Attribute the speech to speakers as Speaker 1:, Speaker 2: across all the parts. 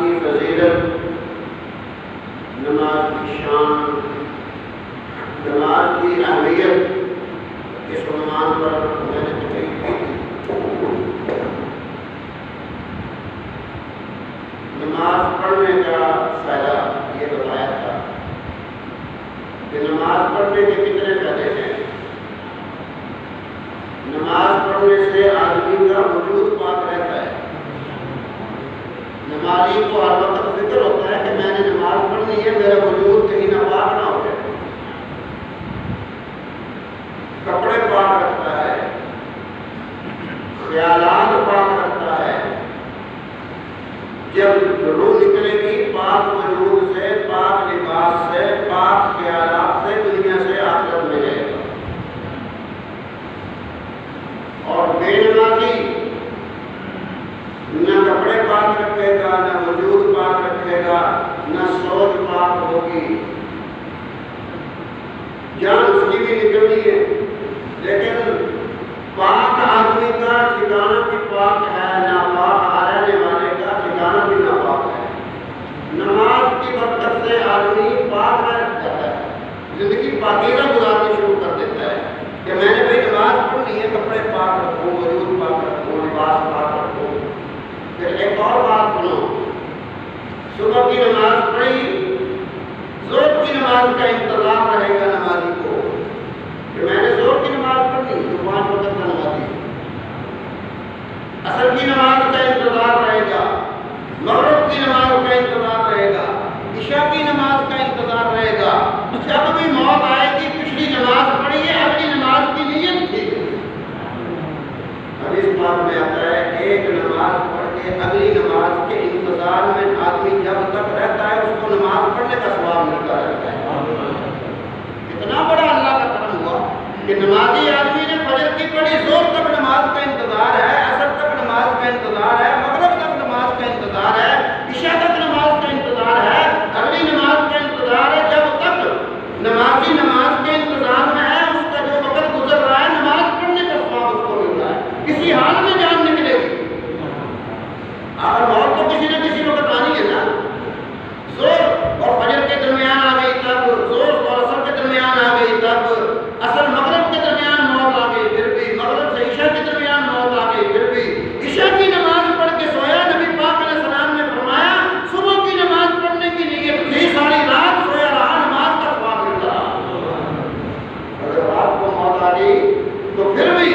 Speaker 1: کی فضیلت، نماز کی شان، نماز کی اہمیت اس عنوان پر میں نے تقریر کی تھی۔ نماز پڑھنے کا فائدہ یہ بتایا تھا کہ نماز پڑھنے کے کتنے فائدے ہیں۔ نماز پڑھنے سے آدمی کا وجود پاک رہتا ہے۔ نمازی کو ہر وقت فکر ہوتا ہے کہ میں نے نماز پڑھنی ہے، میرا وجود کہیں ناپاک نہ ہو جائے۔ کپڑے پاک رکھتا ہے، خیالات پاک رکھتا ہے۔ جب روح نکلے گی پاک وجود سے، پاک لباس سے، پاک خیالات سے دنیا سے آخرت میں جائے گا۔ اور بے نمازی نہ کپڑے پاک رکھے گا، نہ وجود پاک رکھے گا، نہ سوچ پاک ہوگی۔ جان اس کی بھی نکلنی ہے، لیکن پاک آدمی کا ٹھکانہ بھی پاک ہے، ناپاک رہنے والے کا ٹھکانہ بھی ناپاک ہے۔ نماز کی برکت سے آدمی پاک رہ جاتا ہے، زندگی پاکیزہ گزارنی شروع کر دیتا ہے کہ میں نے بھائی نماز پڑھنی ہے، کپڑے پاک رکھوں، وجود پاک رکھوں، لباس پاک رکھوں۔ پھر ایک اور بات سنو، صبح کی نماز پڑھی، ظہر کی نماز کا انتظار رہے گا نمازی کو کہ میں نے ظہر کی نماز پڑھنی، جو 5 وقت کا نمازی۔ عصر کی نماز کا انتظار رہے گا، مغرب کی نماز کا انتظار رہے گا، عشاء کی نماز کا انتظار رہے گا۔ جب بھی موت آئے گی پچھلی نماز پڑھی ہے، اگلی نماز کی نیت تھی۔ حدیث پاک میں آتا ہے ایک نماز پڑھ کے اگلی نماز کے انتظار میں آدمی جب تک رہتا ہے اس کو نماز پڑھنے کا ثواب ملتا رہتا ہے۔ اتنا بڑا اللہ کا کرم ہوا کہ نمازی آدمی نے فجر کی پڑھی، ظہر تک نماز کا انتظار ہے، عصر تک نماز کا انتظار ہے، مغرب تک نماز کا انتظار ہے، عشاء تک نماز کا انتظار ہے، اگلی نماز کا انتظار ہے۔ جب تک نمازی نماز کے انتظار میں ہے، اس کا جو وقت گزر رہا ہے نماز پڑھنے کا ثواب اس کو مل رہا ہے۔ کسی حال میں جان نکلے گی، اگر موت تو کسی نہ کسی وقت آنی ہے نا۔ ظہر اور فجر کے درمیان آ گئی تب، ظہر اور عصر کے درمیان آ گئی تب، عصر مغرب کے درمیان موت آ گئی پھر بھی، مغرب سے عشاء کے درمیان موت آ گئی پھر بھی۔ عشاء کی نماز پڑھ کے سویا، نبی پاک علیہ السلام نے فرمایا صبح کی نماز پڑھنے کی نیت تھی، ساری رات سویا رہا، نماز کا ثواب مل رہا۔ اگر رات کو موت آ گئی تو پھر بھی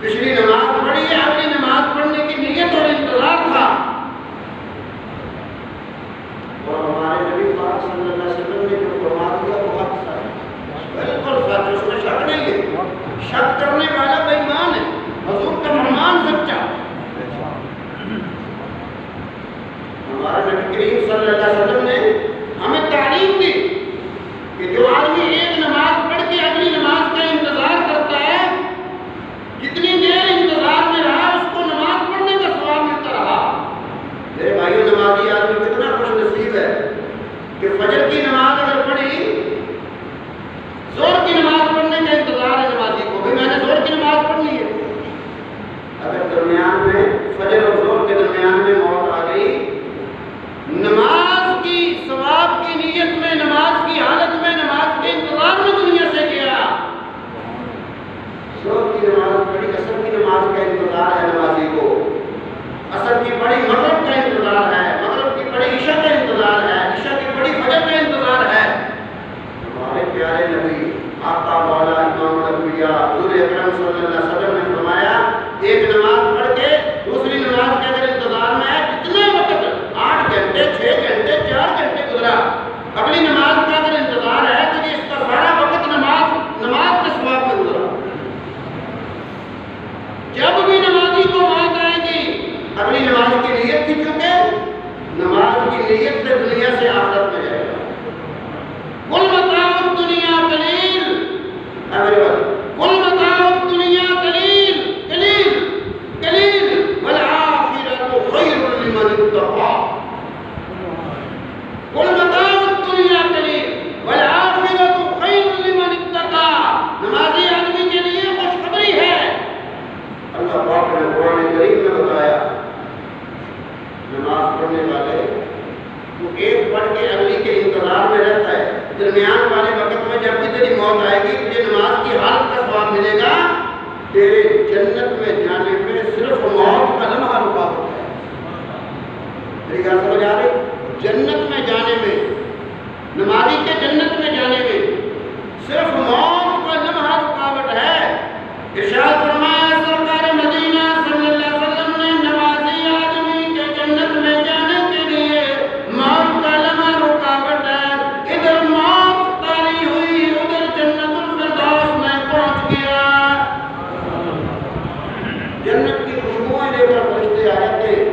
Speaker 1: پچھلی نماز پڑھی ہے، اگلی نماز پڑھنے کی نیت اور انتظار تھا۔ اور ہمارے نبی پاک صلی اللہ علیہ وسلم نے جو فرما دیا وہ حق ہے، بالکل سچ، اس میں شک نہیں ہے۔ شک کرنے والا بے ایمان ہے، حضور کا فرمان سچا۔ ہمارے نبی کریم صلی اللہ علیہ وسلم نے ہمیں تعلیم دی کہ جو آدمی ایک نماز پڑھ کے اگلی نماز کا انتظار کرتا ہے، جتنی دیر انتظار میں رہا اس کو نماز پڑھنے کا ثواب ملتا رہا۔ میرے بھائیو، نمازی آدمی کتنا خوش نصیب ہے کہ فجر کی نماز اگر پڑھی، ظہر کی نماز پڑھنے کا انتظار ہے نمازی کو، بھی میں نے ظہر کی نماز پڑھنی ہے۔ اگر درمیان میں فجر اور ظہر کے درمیان میں موت آ گئی، نماز کی ثواب کی نیت میں، نماز کی حالت میں، نماز کے انتظار میں دنیا سے گیا۔ ظہر کی نماز پڑھی، عصر کی نماز کا انتظار ہے نمازی کو، عصر کی پڑھی مغرب کا انتظار ہے، مغرب کی پڑھی عشاء کا انتظار ہے، عشاء کی پڑھی فجر کا انتظار ہے۔ ہمارے پیارے نبی آقا مولا امام الانبیاء حضور اکرم صلی اللہ علیہ وسلم نے فرمایا ایک نماز پڑھ کے دوسری نماز کے اگر انتظار میں ہے، کتنے وقت 8 گھنٹے 6 گھنٹے 4 گھنٹے گزرا، اگلی نماز کا اگر انتظار ہے تو یہ اس کا سارا وقت نماز کے ثواب میں گزرا۔ جب بھی نمازی کو موت آئے گی، اگلی نماز کی نیت تھی، چونکہ نماز کی نیت سے دنیا سے آخرت میں جائے گا۔ کل متاع الدنیا قلیل، کل متاع الدنیا قلیل قلیل قلیل والآخرۃ خیر لمن اتقى۔ کل متاع الدنیا قلیل والآخرۃ خیر لمن اتقى۔ نمازی آدمی کے لیے خوشخبری ہے۔ اللہ پاک نے قرآن کریم میں بتایا پڑھنے والے وہ ایک پڑھ کے اگلی کے انتظار میں رہتا ہے، درمیان والے وقت میں جب بھی تیری موت آئے گی تجھے نماز کی حالت کا ثواب ملے گا، تیرے جنت میں جانے میں صرف موت کا لمحہ رکاوٹ ہے۔ میری بات سمجھ آ رہی؟ جنت میں جانے میں، نمازی کے جنت میں جانے میں صرف موت کا لمحہ رکاوٹ ہے۔ ارشاد فرمایا سرکار مدینہ صلی اللہ علیہ وسلم نے نمازی آدمی کے جنت میں جانے کے لیے موت کا لمحہ رکاوٹ ہے، ادھر موت طاری ہوئی ادھر جنت الفردوس میں پہنچ گیا۔ جنت کی خوشبوئیں لے کر فرشتے آ جاتے ہیں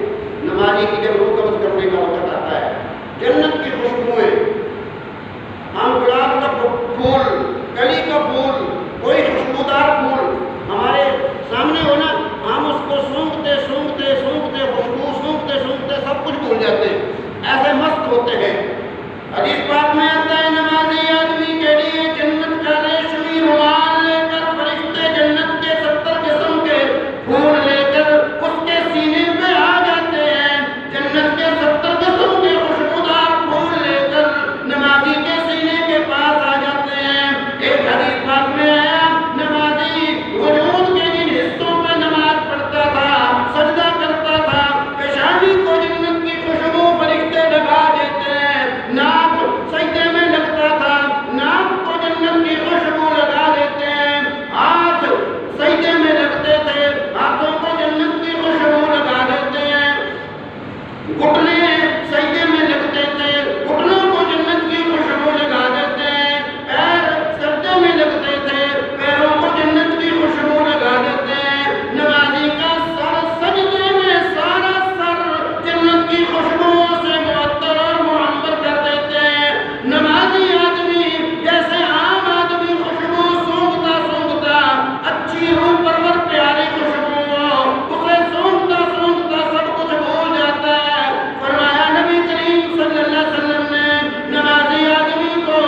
Speaker 1: نمازی کی جب روح قبض کرنے کا وقت آتا ہے۔ جنت کی خوشبوئیں، ہم گلاب کا پھول، کلی کا پھول، کوئی خوشبودار پھول ہمارے سامنے ہونا، ہم اس کو سونگتے سونگتے سونگتے خوشبو سونگتے سونگتے سب کچھ بھول جاتے ہیں، ایسے مست ہوتے ہیں۔ حدیث پاک میں آتا ہے نمازی آدمی کے لیے جنت کا ریشمی رومال لے کر فرشتے جنت کے 70 قسم کے پھول لے کر اس کے سینے پہ آ جاتے ہیں، جنت کے 70 قسم کے خوشبودار پھول لے کر نمازی کے سینے کے پاس آ جاتے ہیں۔ ایک حدیث پاک میں آیا نمازی وجود کے جن حصوں پہ نماز پڑھتا تھا، سجدہ کرتا تھا، پیشانی کو جنت کی خوشبو فرشتے لگا دیتے ہیں، ناک سجدے میں لگتا تھا، ناک کو جنت کی خوشبو لگا دیتے ہیں، ہاتھ سجدے میں لگتے تھے، ہاتھوں کو جنت کی خوشبو لگا دیتے ہیں، گھٹنے سجدے میں لگتے تھے، گھٹنوں کو جنت کی خوشبو لگا دیتے ہیں، پیر سجدے میں لگتے تھے، پیروں کو جنت کی خوشبو لگا دیتے ہیں، نمازی کا سر سجدے میں سارا سر جنت کی خوشبوؤں سے معطر اور معمر کر دیتے ہیں۔ نمازی آدمی جیسے عام آدمی خوشبو سونگتا سونگتا اچھی روح پرور پیاری خوشبو اسے سونگتا سونگتا سب کچھ بھول جاتا ہے۔ فرمایا نبی کریم صلی اللہ علیہ وسلم نے نمازی آدمی کو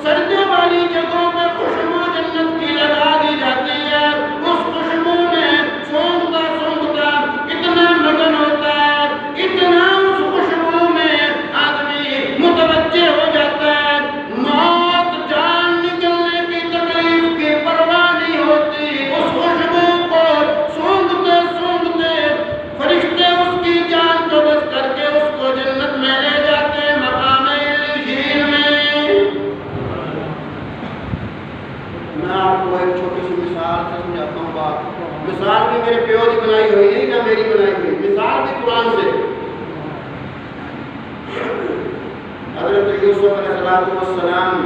Speaker 1: سجدے والی جگہوں پہ خوشبو جنت کی لگا دی جاتی ہے، اس خوشبو میں سونگتا سونگتا اتنا مگن ہوتا ہے، اتنا اس خوشبو میں آدمی متوجہ ہو جاتا ہے، موت جان نکلنے کی تکلیف کی پرواہ نہیں ہوتی، اس خوشبو کو سونگتے سونگتے فرشتے اس کی جان قبض کر کے اس کو جنت میں لے جاتے ہیں مقام علیین میں۔ میں آپ کو ایک چھوٹی سی مثال سے سمجھاتا ہوں بات، مثال بھی میرے پیو کی بنائی ہوئی نہیں نہ میری بنائی ہوئی، مثال بھی قرآن سے۔ حضرت یوسف علیہ السلام،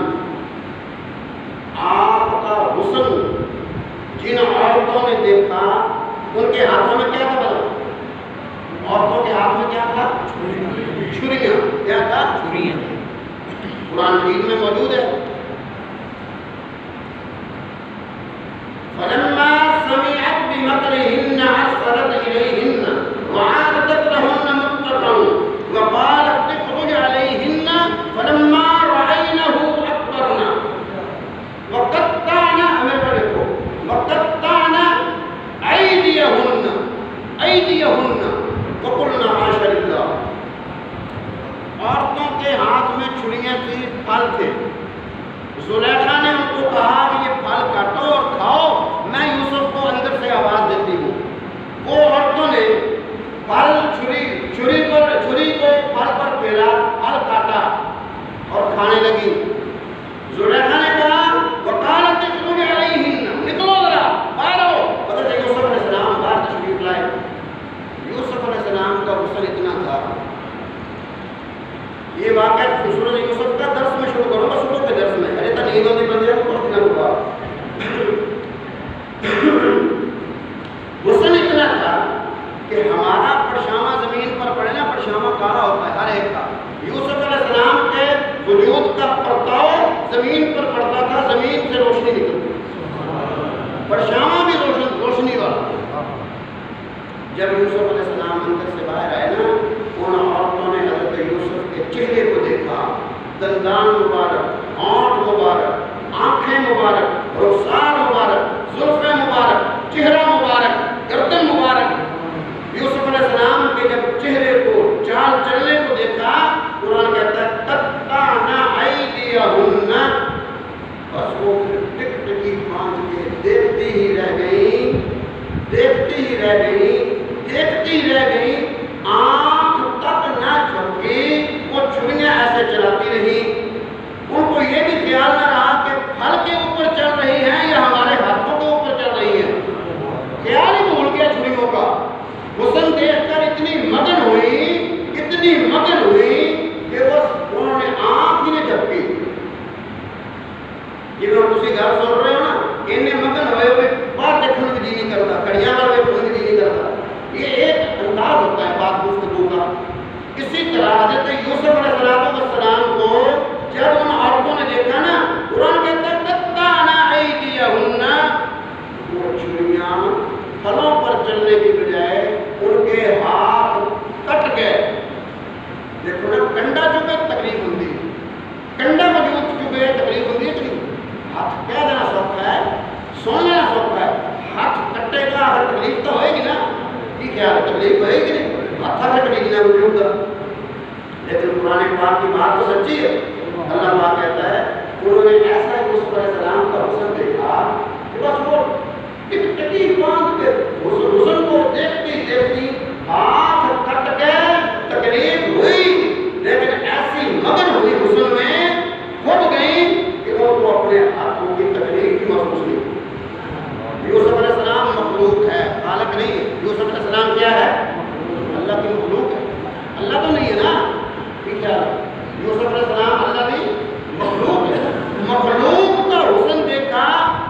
Speaker 1: آپ کا حسن جن عورتوں نے دیکھا ان کے ہاتھوں میں کیا تھا؟ عورتوں کے ہاتھ میں کیا تھا؟ چھریاں۔ کیا تھا؟ چھریاں۔ قرآن مجید میں موجود ہے۔ فلما سمعت بمكرهن أرسلت إليهن وعادت لهن متقا وقالت اخرج عليهن فلما رأينه أكبرنا وقطعن أيديهن وقلنا حاش لله۔ عورتوں کے ہاتھ میں چھریاں تھی، پھل تھے۔ زلیخا نے ان کو کہا کہ یہ پھل کاٹو اور کھاؤ، میں یوسف کو اندر سے آواز دیتی ہوں۔ وہ عورتوں نے چھری کو پھل پر پھیلا، پھل کاٹا اور کھانے لگی۔ زلیخا نے کہا وقالت اخرج علیہن، نکلو ذرا باہر آؤ۔ حضرت یوسف علیہ السلام باہر تشریف لائے۔ یوسف علیہ السلام کا غسل اتنا تھا، یہ واقعہ سورۃ یوسف کا درس میں شروع کروں گا، صبح کے درس میں، ارے تک نیندوں نہیں بندے کو پڑھنا ہوگا۔ غسل اتنا تھا کہ ہمارا پرچھاواں زمین پر پڑے نا، پرچھاواں کالا ہوتا ہے ہر ایک کا، یوسف علیہ السلام کے وجود کا پرتاؤ زمین پر پڑتا تھا، زمین سے روشنی نکلتی، پرچھاواں بھی روشنی والا۔ جب یوسف علیہ السلام اندر سے باہر آئے نا، ان عورتوں نے حضرت یوسف کے چہرے کو دیکھا، دندان مبارک، ہونٹ مبارک، آنکھیں مبارک، رخسار مبارک، زلفیں مبارک، چہرہ مبارک، گردن مبارک۔ یوسف علیہ السلام کے جب چہرے کو، چال چلن ٹکی رہ گئی، آنکھ تک نہ جھپکی، وہ چھریاں ایسے چلاتی رہی. ان کو یہ بھی خیال نہ رہا کہ پھل کے اوپر چل رہی ہیں یا ہمارے ہاتھوں کے اوپر چل رہی ہیں. خیال ہی بھول گیا چھریوں کا. حسن دیکھ کر اتنی مگن ہوئی کہ انہوں نے آنکھ ہی نہیں جھپکی. جی میں تسی گھر سن رہے ہو نا، انہیں مگن ہوئے باہر دیکھنے کی جی نہیں کرتا، کڑیاں والے دیکھنے کی جی نہیں کرتا. یہ ایک انداز ہوتا ہے بات گفتگو کا. اسی طرح حضرت یوسف علیہ السلام کو جب ان عورتوں نے دیکھا نا، قرآن کہتا ہے قطعنا ایدیہن، وہ چھریاں پھلوں پر چلنے کی بجائے ان کے ہاتھ کٹ گئے. دیکھو نا، کنڈا چکے تکلیف ہوتی ہے، کنڈا موجود چکے تکلیف ہوتی ہے کہ نہیں؟ ہاتھ کیا دینا سوکھا ہے، سن لینا سوکھا ہے، ہاتھ کٹے گا ہر تکلیف تو ہوئے گی نا. کی خیال ہے، تکلیف ہوئے گی نہیں؟ ہاتھ سے کٹے گی نا وجود کا. لیکن قرآن پاک کی بات تو سچی ہے. اللہ پاک کہتا ہے انہوں نے ایسا یوسف علیہ السلام کا حسن دیکھا کہ بس وہ ایک ٹکی باندھ کے حسن کو دیکھتی ہاتھ کٹ کے تکلیف ہوئی، لیکن ایسی مگن ہوئی حسن میں کھپ گئی کہ ان کو اپنے ہاتھوں کی تکلیف بھی محسوس نہیں. یوسف علیہ السلام مخلوق ہے، خالق نہیں ہے. یوسف علیہ السلام کیا ہے؟ اللہ کی مخلوق ہے. اللہ تو نہیں ہے نا. یوسف علیہ السلام اللہ کی مخلوق ہے. مخلوق کا حسن دیکھا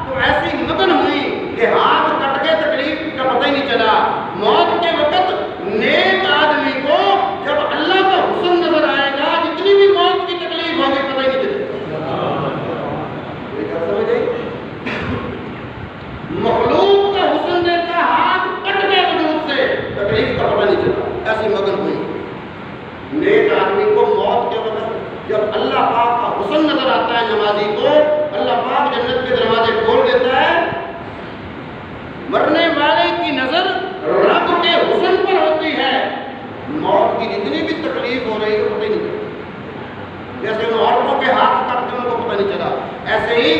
Speaker 1: تو ایسی مگن ہوئی کہ ہاتھ کٹ کے تکلیف کا پتہ ہی نہیں چلا. موت کے وقت نیک آدمی کو جب اللہ کا حسن نظر آئے گا، جتنی بھی موت کی تکلیف ہوگی پتہ ہی نہیں چلے گا. سمجھ گئی؟ مخلوق کا حسن دیکھا، ہاتھ کٹ گئے وجود سے، تکلیف کا پتہ نہیں چلا، ایسی مگن ہوئی. نیک آدمی کو موت کے وقت جب اللہ پاک کا حسن نظر آتا ہے نمازی کو، اللہ پاک جنت کے دروازے کھول دیتا ہے. مرنے والے کی نظر رب کے حسن پر ہوتی ہے. موت کی جتنی بھی تکلیف ہو رہی ہے پتہ نہیں چلا. جیسے ان عورتوں کے ہاتھ کٹ کے ان کو پتہ نہیں چلا، ایسے ہی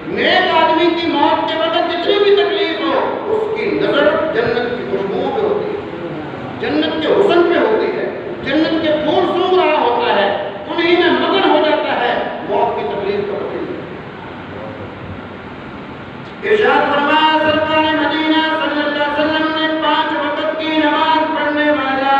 Speaker 1: نیک آدمی کی موت کے وقت جتنی بھی تکلیف ہو، اس کی نظر جنت کی خوشبوؤں پہ ہوتی ہے، جنت کے حسن پہ ہوتی ہے، جنت کے پھول سونگ رہا ہوتا ہے، انہیں میں مگن ہو جاتا ہے. موت کی تکلیف کا پتہ نہیں. ارشاد فرمایا سرکار مدینہ صلی اللہ علیہ وسلم نے 5 وقت کی نماز پڑھنے والا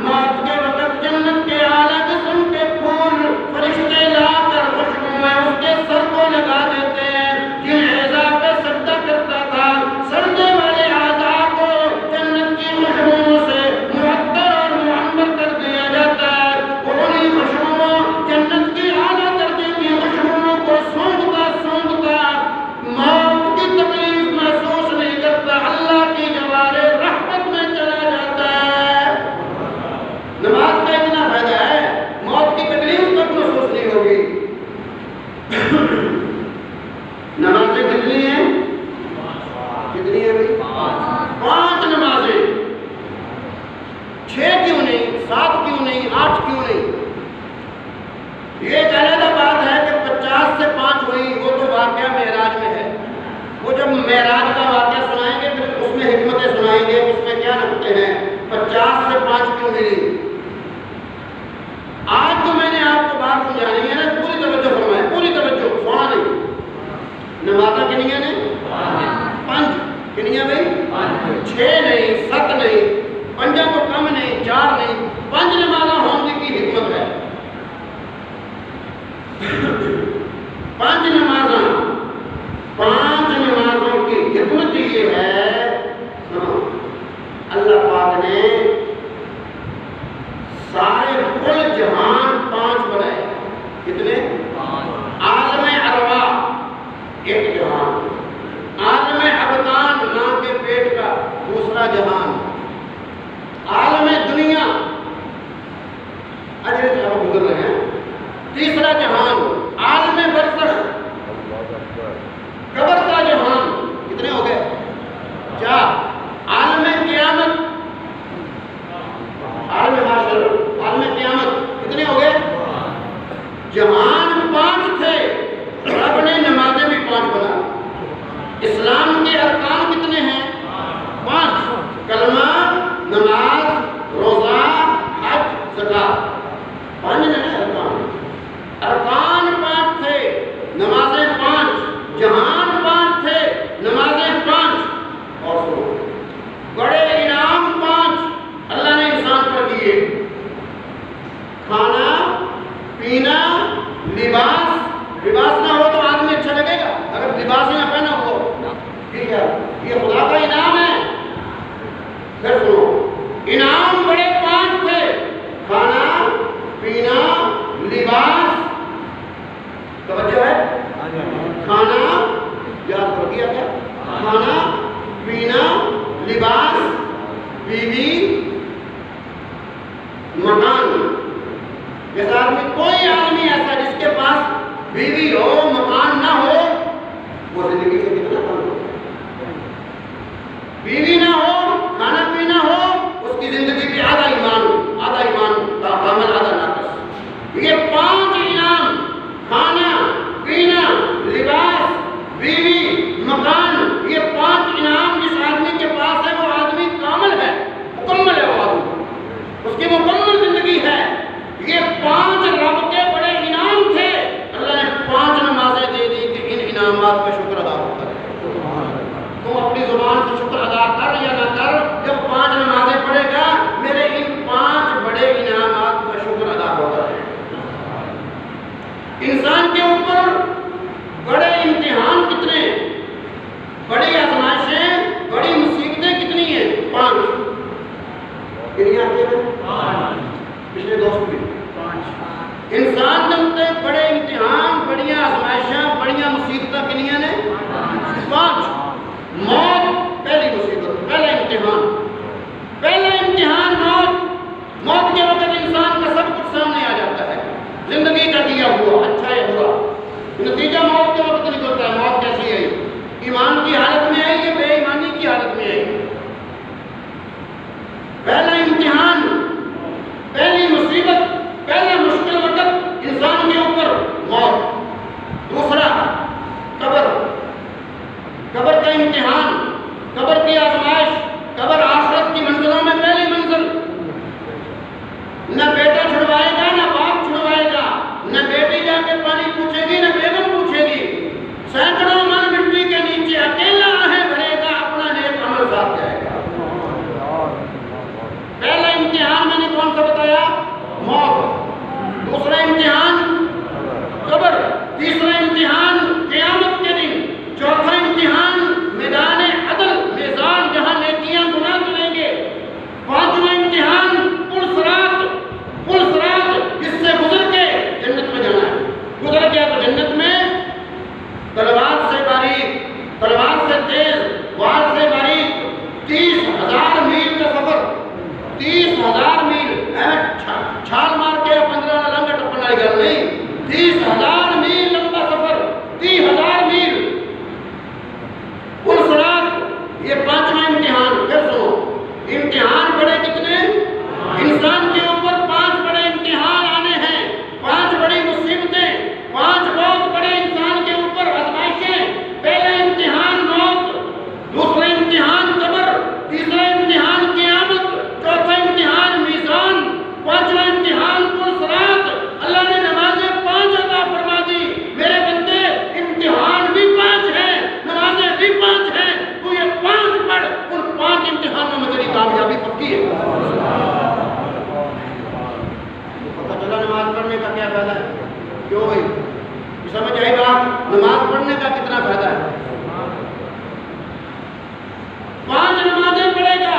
Speaker 1: موت کے وقت جنت کے اعلیٰ قسم کے پھول فرشتے لا کر خوشبوئیں اس کے سر کو لگا دیتے ہیں. جن اعضاء پہ سجدہ کرتا تھا، سجدے والے اعضاء کو جنت کی خوشبوؤں سے معطر اور معنبر کر دیا جاتا ہے. انہیں خوشبوؤں جنت کی اعلیٰ درجے کی خوشبوؤں کو سونگتا سونگتا موت کی تکلیف محسوس نہیں کرتا، اللہ کی جوارے رحمت میں چلا جاتا ہے. نماز کا اتنا فائدہ ہے، موت کی تکلیف تک محسوس نہیں ہوگی. نمازیں کتنی ہیں؟ کتنی ہیں بھائی؟ 5 نمازیں. 6 کیوں نہیں، 7 کیوں نہیں، 8 کیوں نہیں؟ یہ علیحدہ بات ہے کہ 50 سے 5 ہوئی، وہ تو واقعہ معراج میں ہے. وہ جب معراج کا واقعہ سنائیں گے پھر اس میں حکمتیں سنائیں گے، اس میں کیا نکتے ہیں. 50 سے 5 کیوں ملی؟ آج جو میں نے آپ کو بات سمجھانی ہے نا، پوری توجہ فرمائیں، پوری توجہ، سونا نہیں. نمازیں کنیاں نے؟ 5. کنیاں بھائی؟ 6 نہیں، 7 نہیں، 5 تو کم نہیں، 4 نہیں، 5 نمازیں ہونے کی حکمت ہے. 5 نمازوں کی حکمت یہ ہے، اللہ پاک نے سارے کل جہان 5 بنائے. کتنے؟ عالم ارواح ایک جہان، عالم ابدان ماں کے پیٹ کا دوسرا جہان، انعام بڑے 5 تھے، کھانا پینا لباس، توجہ ہے، کھانا یاد کر دیا کیا، کھانا پینا لباس، بیوی، مکان۔ جیسا آدمی، کوئی آدمی ایسا جس کے پاس بیوی ہو مکان نہ ہو وہ زندگی سے کتنا کم ہو، بیوی نہ ہو کھانا پینا ہو اس کی زندگی کی آدھا ایمان کامل آدھا ناقص۔ یہ 5 انعام، کھانا پینا لباس بیوی مکان، یہ 5 انعام جس آدمی کے پاس ہے وہ آدمی کامل ہے، مکمل ہے، وہ آدمی اس کی مکمل زندگی ہے۔ یہ 5 رب کے بڑے انعام تھے، اللہ نے 5 نمازیں دے دی کہ ان انعامات پہ شکر ادا کرے۔ تم اپنی زبان سے شکر ادا کر یا نہ کر، جب 5 نمازیں پڑھے گا میرے ان 5 بڑے انعامات کا شکر ادا ہوگا۔ انسان کے اوپر بڑے امتحان کتنے، بڑی آزمائشیں، بڑی مصیبتیں کتنی ہیں؟ 5۔ کتنی آتی ہیں؟ پچھلے 2 بھی 5۔ انسان کے اوپر بڑے امتحان، بڑی آزمائشیں، بڑی مصیبتیں کنیاں نے 5۔ موت پہلی مصیبت، پہلا امتحان، پہلا امتحان موت۔ موت کے وقت انسان کا سب کچھ سامنے آ جاتا ہے، زندگی کا دیا ہوا اچھا یا برا، نتیجہ موت کے وقت نکلتا ہے۔ موت کیسی ہے؟ ایمان کی حالت میں ہے یا بے ایمانی کی حالت میں ہے؟ پہلا امتحان، پہلی مصیبت، پہلا مشکل وقت انسان کے اوپر موت۔ دوسرا قبر، قبر کا امتحان، قبر کی آزمائش، قبر آخرت کی منزلوں میں پہلی منزل۔ نہ بیٹا چھڑوائے گا نہ باپ چھڑوائے گا، نہ بیٹی جا کے پانی پوچھے گی نہ بیگم پوچھے گی، سینکڑوں من مٹی کے نیچے اکیلا آہیں بھرے گا، اپنا نیک عمل ساتھ جائے گا۔ پہلا امتحان میں نے کون سا بتایا؟ موت۔ دوسرا امتحان قبر، تیسرا امتحان قیامت کے دن، چوتھا امتحان میدان عدل، میزان جہاں نیکیاں گناہ تلیں گے، پانچواں امتحان پل صراط، پل صراط جس سے گزر کے جنت میں جانا ہے۔ گزر گیا تو جنت میں تلوار سے باریک، تلوار سے تیز، وار سے باریک، 30,000 میل کا سفر، 30,000 میل، چھال مار کے 15 لنگا ٹپنے والی گل نہیں، 30,000 میل لمبا سفر، 30,000 میل پل صراط، یہ پانچواں امتحان۔ پھر سنو، امتحان بڑے کتنے؟ انسان کے اوپر 5 بڑے امتحان آنے ہیں، 5 بڑی مصیبتیں، 5 بہت بڑے انسان کے اوپر آزمائشیں۔ پہلا امتحان موت، دوسرا امتحان قبر، تیسرا امتحان قیامت، چوتھا امتحان میزان، پانچواں امتحان پل صراط۔ اللہ نے نمازیں 5 عطا فرما دی، میرے بندے امتحان بھی 5 ہیں، نمازیں بھی 5 ہیں، تو یہ 5 پڑھ، ان 5 امتحانوں میں تیری کامیابی پکی ہے۔ پتہ چلا نماز پڑھنے کا کیا فائدہ ہے؟ کیوں بھائی سمجھ آئی بات؟ نماز پڑھنے کا کتنا فائدہ ہے؟ 5 نمازیں پڑھے گا،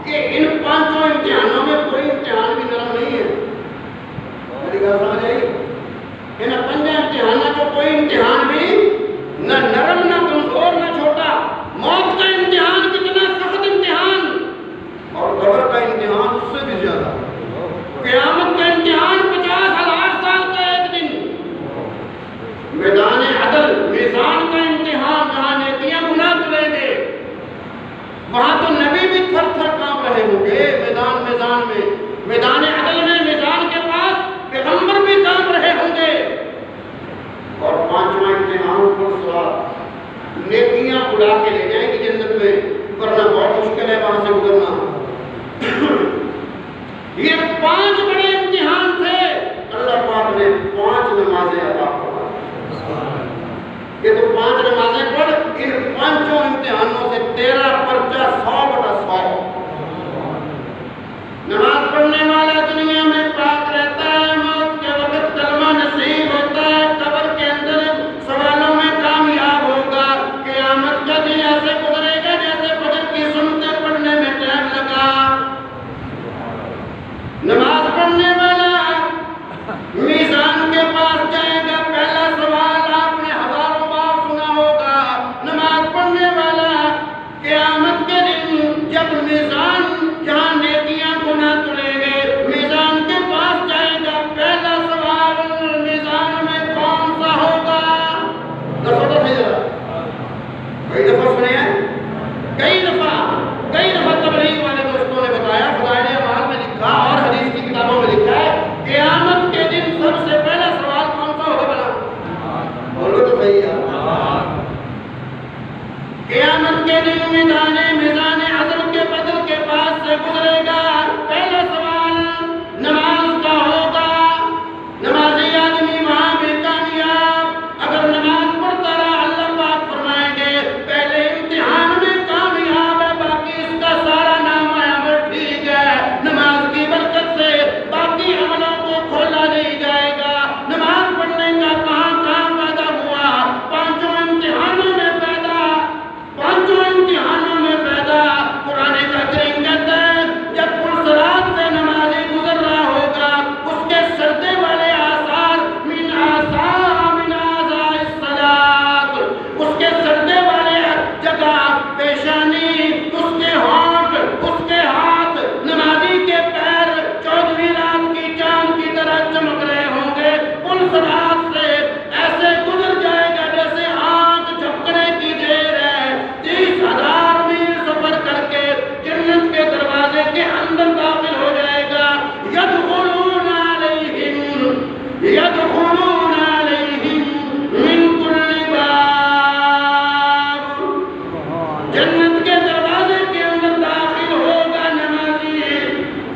Speaker 1: یہ ان 5 امتحانوں میں کوئی امتحان بھی نرم نہیں ہے۔ میری بات سمجھ آئی؟ ان 5 امتحانوں کو کوئی امتحان بھی نہ نرم نہ کمزور نہ چھوٹا۔ موت کا امتحان کتنا سخت امتحان، اور قبر کا امتحان اس سے بھی زیادہ، قیامت کا امتحان 50,000 سال کا ایک دن، میدان عدل، میزان کا امتحان جہاں نیکیاں گناہ تلیں گے، وہاں تو نبی بھی تھر تھر کانپ رہے ہوں گے۔ میدان میں، میدان عدل میں، میزان کے پاس پیغمبر بھی کانپ رہے ہوں گے۔ اور 5واں امتحان پل صراط، نیکیاں اڑا کے لے جائیں گی جنت میں، ورنہ بہت مشکل ہے وہاں سے گزرنا۔ یہ 5 بڑے امتحان تھے، اللہ پاک نے 5 نمازیں عطا فرمائیں۔ یہ تو 5 نمازیں پڑھ، ان 5 امتحانوں سے تیرا پرچہ 100/100۔ نماز پڑھنے والا دنیا میں پاک رہتا ہے، موت کے وقت کلمہ نصیب ہوتا ہے، قبر کے اندر سوالوں میں کامیاب ہوگا، قیامت کا دن ایسے گزرے گا جیسے فجر کی سنتیں پڑھنے میں ٹائم لگا۔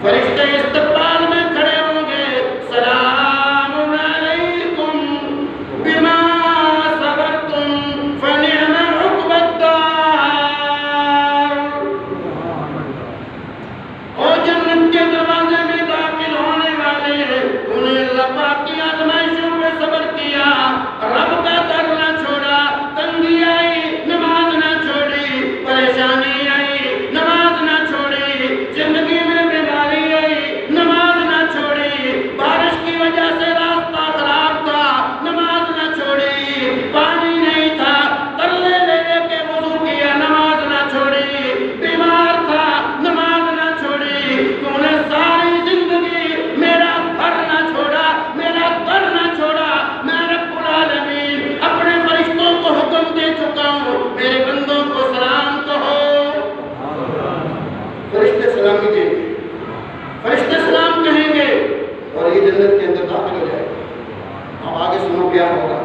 Speaker 1: فرشتے استقبال میں کھڑے ہوں گے، سلام علیکم بما صبرتم فنعم عقبی الدار۔ اور جنت کے دروازے میں داخل ہونے والے انہیں اللہ پاک کی آزمائشوں پہ صبر کیا، رب کا در نہ چھوڑا، تنگی آئی نماز نہ چھوڑی، پریشانی آئی نماز نہ چھوڑی، زندگی میں بیماری آئی نماز نہ چھوڑی، بارش کی وجہ سے راستہ خراب تھا نماز نہ چھوڑی، پانی نہیں تھا تلے لے لے کے وضو کیا نماز نہ چھوڑی، بیمار تھا نماز نہ چھوڑی، تو نے ساری زندگی میرا گھر نہ چھوڑا، میرا در نہ چھوڑا۔ میں رب العالمین اپنے فرشتوں کو حکم دے چکا ہوں، میرے بندوں کو سلام کہو۔ فرشتے سلامی دیں گے، فرشتے سلام کہیں گے اور یہ جنت کے اندر داخل ہو جائے گا۔ اب آگے سنو کیا ہوگا۔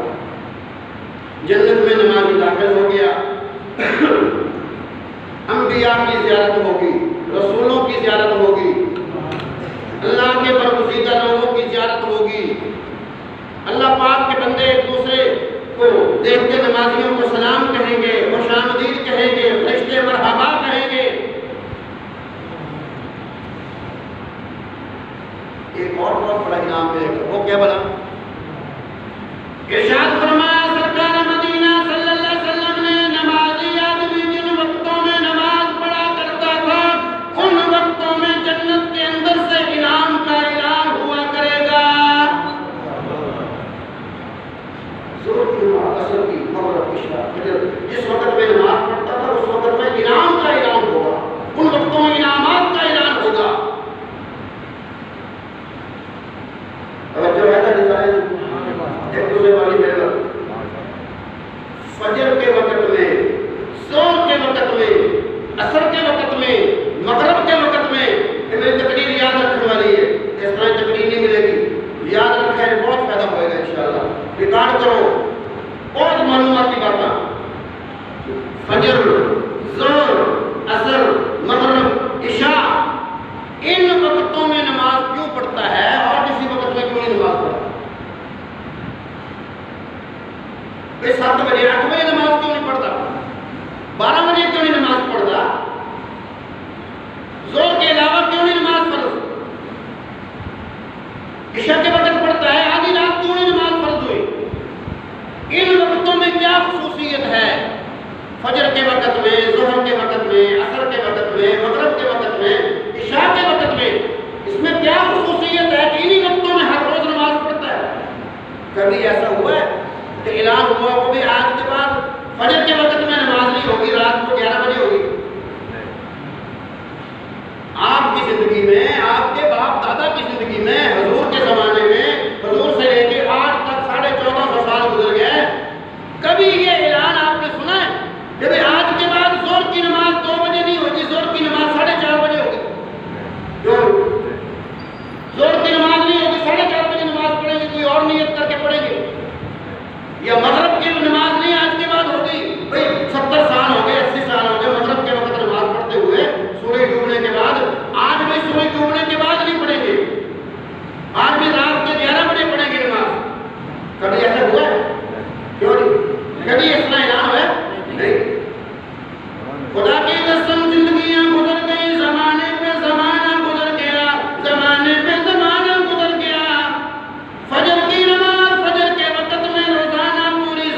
Speaker 1: جنت میں نمازی داخل ہو گیا، انبیاء کی زیارت ہوگی، رسولوں کی زیارت ہوگی، اللہ کے برگزیدہ لوگوں کی زیارت ہوگی، اللہ پاک کے بندے ایک دوسرے کو دیکھ کے نمازیوں کو سلام کہیں گے، خوش آمدید کہیں گے، فرشتے مرحبا کہیں گے۔ ایک اور بہت بڑا انعام ملے گا، وہ کیا بنا؟ ارشاد فرمایا سرکار مدینہ صلی اللہ علیہ وسلم نے، نمازی آدمی جن وقتوں میں نماز پڑھا کرتا تھا ان وقتوں میں جنت کے اندر سے انعام کا اعلان ہوا کرے گا۔ ضرور کی نماز، عصر کی، مغرب، عشاء، فجر، جس وقت میں نماز پڑھتا تھا اس وقت میں انعام کا اعلان ہوگا، ان وقتوں میں انعامات کا اعلان ہوگا۔ توجہ ہے نا نظارے ایک دوسرے والی میرے لوگ، فجر کے وقت میں، ظہر کے وقت میں، عصر کے وقت میں، مغرب کے وقت میں، یہ میری تقریر یاد رکھنے والی ہے، اس طرح تقریر نہیں ملے گی، یاد رکھیں بہت فائدہ ہوئے گا انشاءاللہ، ریکارڈ کرو، بہت معلوماتی باتاں۔ فجر، ظہر، عصر، مغرب، عشاء، ان وقتوں میں نماز کیوں پڑھتا ہے اور کسی وقت میں کیوں نہیں نماز پڑھتا؟ 7 بجے 8 بجے نماز کیوں نہیں پڑھتا؟ 12 بجے کیوں نہیں نماز پڑھتا؟ ظہر کے علاوہ کیوں نہیں نماز فرض؟ عشاء کے وقت پڑھتا ہے، آدھی رات کیوں نہیں نماز فرض ہوئی؟ ان وقتوں میں کیا خصوصیت ہے؟ فجر کے وقت میں، ظہر کے وقت میں، عصر کے وقت میں، مغرب کے وقت میں، عشاء کے وقت میں، اس میں کیا خصوصیت ہے کہ انہی وقتوں میں ہر روز نماز پڑھتا ہے؟ کبھی ایسا ہوا ہے کہ اعلان ہوا وہ بھی آج کے بعد فجر کے وقت میں نماز نہیں ہوگی، رات کو 11 بجے ہوگی؟ آپ کی زندگی میں، آپ کے باپ دادا کی زندگی میں، حضور کے زمانے میں، حضور سے لے کے آج تک 1450 سال گزر گئے، کبھی یہ اعلان آپ نے سنا ہے کہ آج کے بعد ظہر کی نماز 2 بجے نہیں ہوگی، ظہر کی نماز 4:30 بجے ہوگی؟ ظہر کی نماز نہیں ہوگی، 4:30 بجے نماز پڑھیں گے، کوئی اور نیت کر کے پڑھیں گے؟ یا مغرب کی نماز نہیں آج کے بعد ہوگی؟ بھئی 70 سال ہو گئے، 80 سال ہو گئے مغرب کے وقت نماز پڑھتے ہوئے، سورج ڈوبنے کے بعد، آج بھی سورج ڈوبنے کے بعد نہیں پڑھیں گے، آج بھی رات کے 11 بجے پڑھیں گے نماز؟ کبھی ایسا ہوا ہے؟ کیوں نہیں؟ کبھی اس طرح اعلان ہوا ہے؟ نہیں۔ خدا کی قسم زندگیاں گزر گئی، زمانے پہ زمانہ گزر گیا، زمانے پہ زمانہ گزر گیا، فجر کی نماز فجر کے وقت میں روزانہ پوری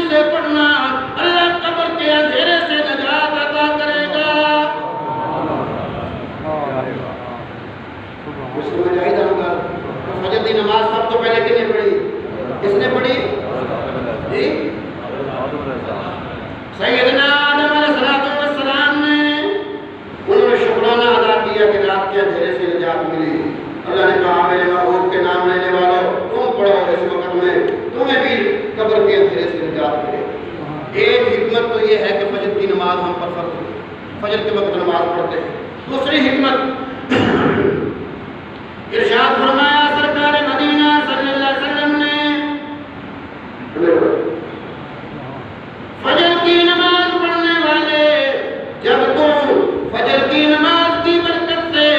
Speaker 1: سے پڑھنا اللہ قبر کے اندھیرے سے نجات عطا کرے گا۔ اس کو میں جائیدہ ہوں گا فجر کی نماز سب تو پہلے کس نے پڑھی؟ کس نے پڑھی؟ جی سیدنا آدم علیہ السلام نے انہوں نے شکرانہ ادا کیا کہ رات کے اندھیرے سے نجات ملی۔ اللہ نے کہا میرے محبوب کے نام لینے والوں تم پڑھو اس وقت میں تمہیں بھی قبر کے اندھیرے سے نجات ملے۔ ایک حکمت تو یہ ہے کہ فجر کی نماز ہم پر فرض ہے، فجر کے وقت نماز پڑھتے ہیں۔ دوسری حکمت ارشاد فرمایا سرکار مدینہ صلی اللہ علیہ وسلم نے فجر کی نماز پڑھنے والے جب تم فجر کی نماز کی برکت سے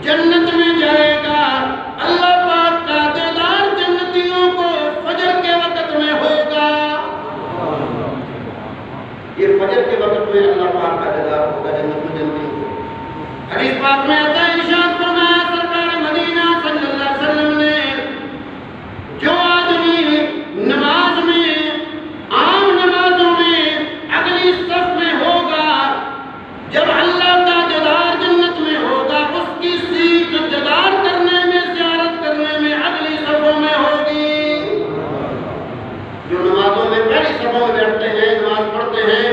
Speaker 1: جنت میں جائے گا اللہ پاک کا دیدار جنتیوں کو فجر کے وقت میں ہوگا۔ یہ فجر کے وقت میں اللہ پاک کا دیدار ہوگا جنت میں جنتیوں کو۔ حدیث پاک میں آتا ہے ارشاد فرمایا سرکار مدینہ صلی اللہ علیہ وسلم نے جو آدمی نماز میں عام نمازوں میں اگلی صف میں ہوگا جب اللہ کا دیدار جنت میں ہوگا اس کی سیٹ دیدار کرنے میں زیارت کرنے میں اگلی صفوں میں ہوگی۔ جو نمازوں میں پہلی صفوں میں بیٹھتے ہیں نماز پڑھتے ہیں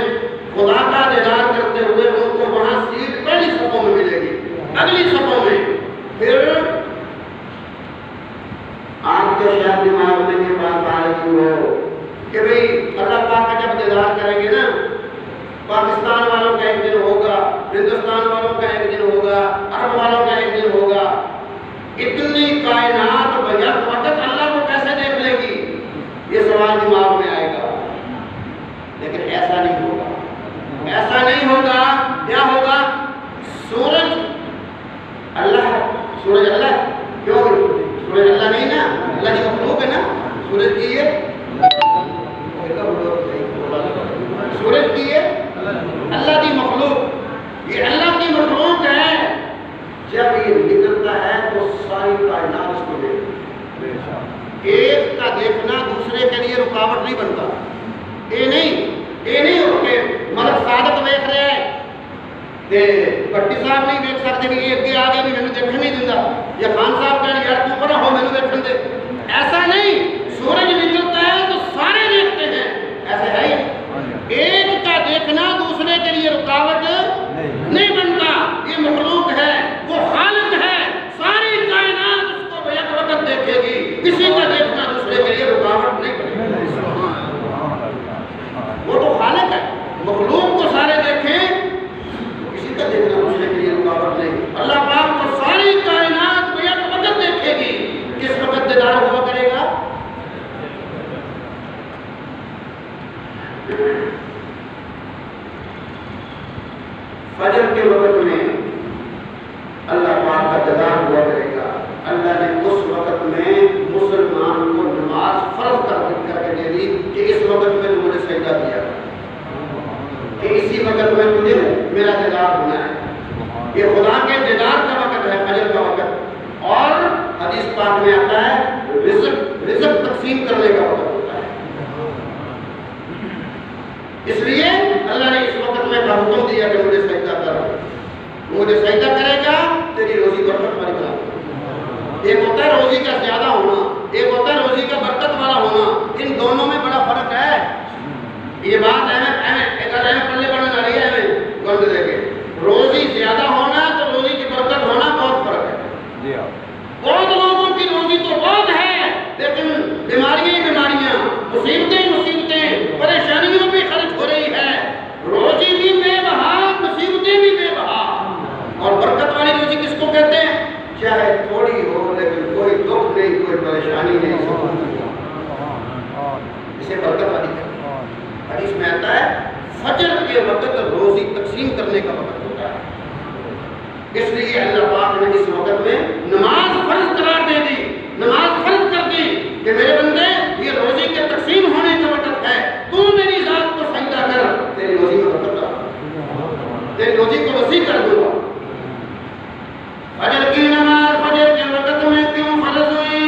Speaker 1: خدا کا دیدار کرتے ہوئے ان کو وہاں سیٹ پہلی صفوں میں ملے گی اگلی صفوں میں۔ پھر آپ کے شاید دماغ میں یہ بات آ رہی ہو کہ بھئی اللہ پاک کا جب دیدار کریں گے نا پاکستان والوں کا ایک دن ہوگا، ہندوستان والوں کا ایک دن ہوگا، عرب والوں کا ایک دن ہوگا، اتنی کائنات بیک وقت اللہ کو کیسے دیکھ لے گی؟ یہ سوال دماغ میں آئے گا، لیکن ایسا نہیں ہوگا، ایسا نہیں ہوگا۔ کیا ہوگا؟ سورج اللہ ہے، سورج اللہ ہے، کیوں؟ سورج اللہ نہیں نا، اللہ کی مخلوق ہے نا، سورج کی ہے سورج کی ہے اللہ کی مخلوق، یہ اللہ کی مخلوق ہے۔ جب یہ نکلتا ہے تو ساری کائنات اس کو دیکھتی ہے۔ ایک کا دیکھنا دوسرے کے لیے رکاوٹ نہیں بنتا۔ یہ نہیں ہو کہ ملک صادق دیکھ رہے ہیں تے بٹی صاحب نہیں دیکھ سکتے کہ یہ اگے آگے بھی میں نے دیکھنے نہیں دیتا، یا خان صاحب کہنے یار تو پڑا ہو میں نے دیکھنے دے۔ ایسا نہیں، سورج نکلتا ہے تو سارے دیکھتے ہیں، ایسے ہے ہی۔ ایک کا دیکھنا دوسرے کے لیے رکاوٹ نہیں بنتا۔ یہ مخلوق ہے، وہ خالق ہے، ساری کائنات اس کو بیک وقت دیکھے گی، کسی کا دیکھنا دوسرے کے لیے رکاوٹ نہیں بنے گا۔ وہ تو خالق ہے، مخلوق کو سارے دیکھیں، کسی کا دیکھنا دوسرے کے لیے رکاوٹ نہیں۔ اللہ پاک کو ساری کائنات بیک وقت دیکھے گی، کس وقت دیدار ہوا کرے گا؟ فجر کے وقت میں اللہ پاک کا دیدار ہوا کرے گا۔ اللہ نے اس وقت میں مسلمان کو نماز فرض کر کے دے دی کہ اس وقت میں تم نے سجدہ کیا، کہ اسی وقت میں تجھے میرا دیدار ہونا ہے۔ یہ خدا کے دیدار کا وقت ہے، فجر کا وقت۔ اور حدیث پاک میں آتا ہے رزق تقسیم کرنے کا وقت ہوتا ہے۔ اس لیے اللہ نے اس وقت میں حکم دیا کہ مجھے سجدہ کر، مجھے سجدہ کرے گا تیری روزی برکت والی بنا۔ ایک ہوتا ہے روزی کا زیادہ ہونا، ایک ہوتا ہے روزی کا برکت والا ہونا، ان دونوں میں بڑا فرق ہے۔ یہ بات پلے پڑنے جا رہی ہے گند دے کے، روزی زیادہ ہونا تو روزی کی برکت ہونا بہت فرق ہے۔ بہت لوگوں کی روزی تو بہت ہے لیکن بیماریاں ہی بیماریاں، مصیبتیں پریشانیوں بھی خرچ ہو رہی ہے، روزی بھی بے بہا، مصیبتیں بھی بے بہا۔ اور برکت والی روزی کس کو کہتے ہیں؟ چاہے تھوڑی ہو لیکن کوئی دکھ نہیں، کوئی پریشانی نہیں، اسے برکت والی کہتے ہیں۔ حدیث میں آتا ہے فجر کے وقت روزی تقسیم کرنے کا وقت ہوتا ہے، اس لیے اللہ پاک نے اس وقت میں نماز فرض قرار دے دی، نماز فرض کر دی کہ میرے بندے یہ روزی کے تقسیم ہونے کا وقت ہے، تو میری ذات کو سجدہ کر، تیری روزی میں برکت ڈال، تیری روزی کو وسیع کر دوں گا۔ فجر کی نماز فجر کے وقت میں کیوں فرض ہوئی؟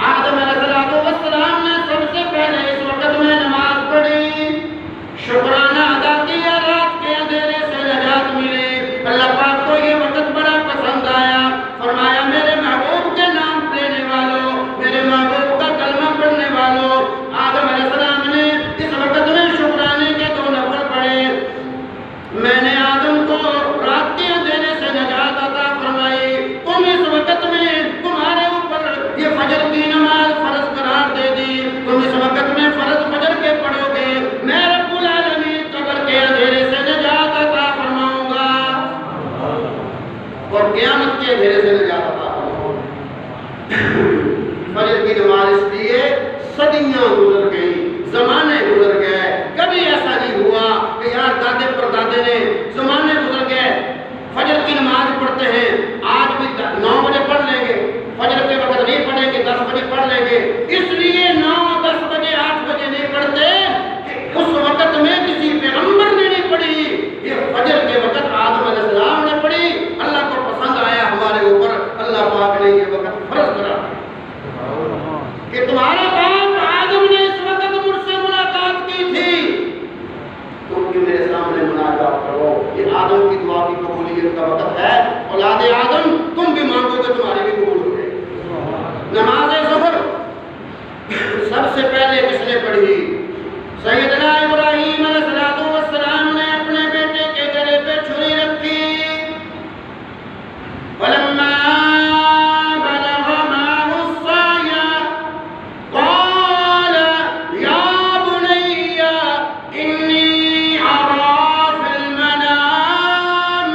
Speaker 1: آدم علیہ السلام نے سب سے پہلے کے اندھیرے سے نجات عطا فرما۔ فجر کی نماز اس لیے صدیاں گزر گئی، زمانے گزر گئے، کبھی ایسا نہیں ہوا کہ یار دادے پر دادے نے، زمانے گزر گئے فجر کی نماز پڑھتے ہیں، آج بھی 9 بجے پڑھ لیں گے، فجر کے وقت نہیں پڑھیں گے، 10 بجے پڑھ لیں گے، اس لیے 9 10 بجے 8 بجے نہیں پڑھتے کہ اس وقت میں کسی پیغمبر نے نہیں پڑھی، یہ فجر کے وقت آدم علیہ السلام نے پڑھی، اللہ کو پسند آیا ہمارے اوپر، اللہ پاک نے یہ وقت فرض کرا کہ تمہارا باپ آدم نے اس وقت مجھ سے ملاقات کی تھی، تم بھی میرے سامنے مناجات کرو، یہ آدم کی دعا کی قبولیت کا وقت ہے، اولاد آدم تم بھی مانگو کہ تمہاری بھی قبول ہو گئے۔ نماز ظہر سب سے پہلے کس نے پڑھی؟ سیدنا ابراہیم علیہ السلام نے اپنے بیٹے کے گلے پہ چھری رکھی، فلما بلغ معه السعي قال يا بني إني أرى في المنام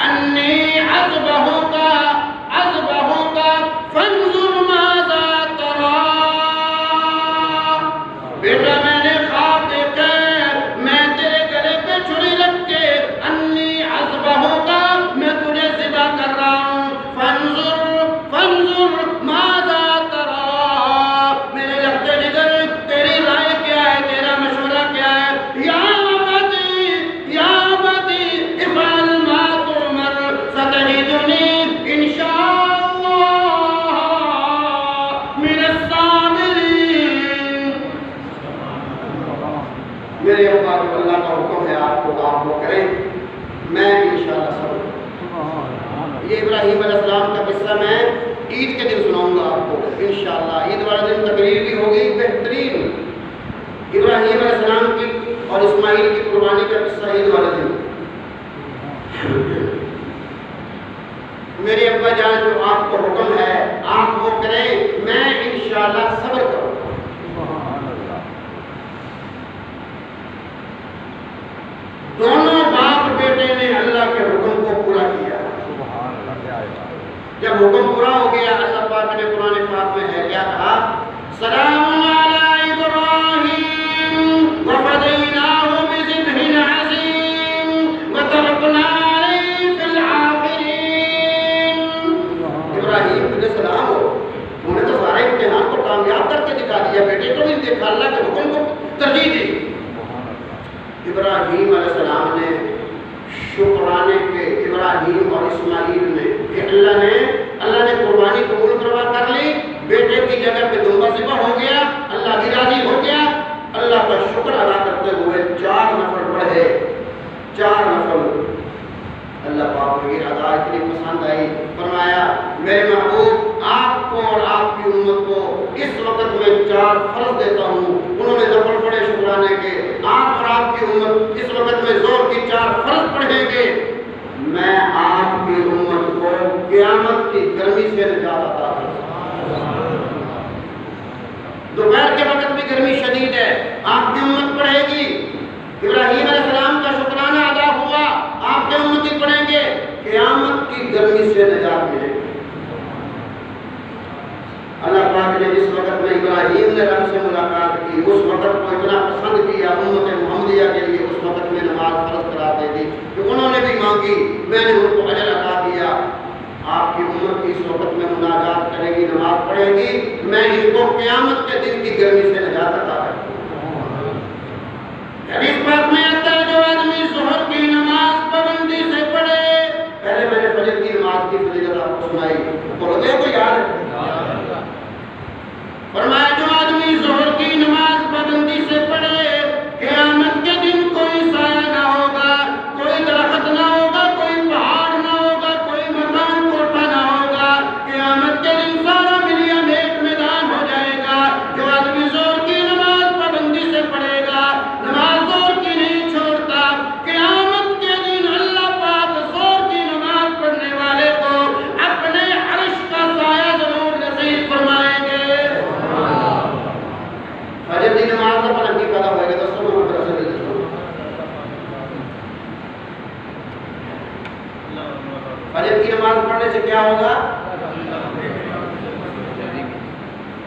Speaker 1: أني أذبحك فانظر ماذا ترى۔ بیٹا میں نے خواب دیکھا ہے، میں تیرے گلے پہ چھری رکھ کے انی اذبحک، میں تجھے ذبح کر رہا ہوں، فانظر ماذا ترى، میرے لگتے جگر تیری رائے کیا ہے، تیرا مشورہ کیا ہے؟ یا بتی افعل ما تؤمر ستجدنی انشاءاللہ من الصابرین۔ میرے ابا جو اللہ کا حکم ہے آپ کو کریں، میں انشاءاللہ صبر کروں۔ یہ ابراہیم علیہ السلام کا قصہ میں عید کے دن سناؤں گا آپ کو انشاءاللہ۔ عید والے دن تقریر بھی ہوگی بہترین، ابراہیم علیہ السلام کی اور اسماعیل کی قربانی کا قصہ عید والے دن۔ میرے ابا جان جو آپ کو حکم ہے آپ وہ کریں، میں انشاءاللہ صبر کروں۔ دونوں باپ بیٹے نے اللہ کے حکم کو پورا کیا۔ جب حکم پورا ہو گیا، اللہ پاک نے قرآن پاک میں ہے کیا کہا؟ سلام علی ابراہیم وفدیناہ بذبح عظیم وترکنا علیہ فی الآخرین۔ ابراہیم تجھے سلام ہو، تم نے تو سارے امتحان کو کامیاب کر کے دکھا دیا، بیٹے کو بھی دیکھا، اللہ کے حکم کو ترجیح دی۔ ابراہیم علیہ السلام نے شکرانے کے، ابراہیم اور اسماعیل نے کہ اللہ نے قربانی قبول کروا کر لی، بیٹے کی جگہ پہ دمبا ذبح ہو گیا، اللہ بھی راضی ہو گیا، اللہ کا شکر ادا کرتے ہوئے 4 نفل پڑھے، 4 نفل۔ اللہ پاک کو یہ ادا اتنی پسند آئی، فرمایا میرے محبوب آپ کو اور آپ کی امت کو اس وقت میں 4 فرض دیتا ہوں۔ انہوں نے نفل پڑھے شکرانے کے، آپ اور آپ کی امت اس وقت میں زور کی 4 فرض پڑھیں گے، میں آپ کی امت کو قیامت کی گرمی سے نجات عطا کروں۔ دوپہر کے وقت بھی گرمی شدید ہے، آپ کی امت پڑھے گی، ابراہیم علیہ السلام کا شکرانہ ادا ہوا، آپ کے امتی پڑھیں گے، قیامت کی گرمی سے نجات ملے گی۔ اللہ پاک نے جس وقت میں ابراہیم نے رب سے ملاقات کی، اس وقت کو اتنا پسند کیا امت محمدیہ کے لیے، اس وقت میں نماز فرض کرا دے دی کہ انہوں نے بھی مانگی، میں نے ان کو اجر عطا دیا۔ آپ کی امت اس وقت میں مناجات کرے گی، نماز پڑھے گی، میں ان کو قیامت کے دن کی گرمی سے نجات عطا کروں۔ حدیث پاک میں آتا ہے جو آدمی ظہر کی نماز پابندی سے پڑھے، پہلے میں نے فجر کی نماز کی فضیلت آپ کو سنائی، بولو گے کو یاد ہے؟ فرمایا جو آدمی ظہر کی نماز پابندی سے پڑھے، قیامت کے دن کوئی سایہ نہ ہوگا، کوئی درخت نہ ہوگا، کوئی پہاڑ نہ ہوگا، کوئی مکان کوٹھا نہ ہوگا، قیامت کے دن سارا ملیا ایک میدان ہو جائے گا۔ جو آدمی ظہر کی نماز پابندی سے پڑھے گا، نماز ظہر کی نہیں چھوڑتا، قیامت کے دن اللہ پاک ظہر کی نماز پڑھنے والے کو اپنے عرش کا سایہ سے کیا ہوگا؟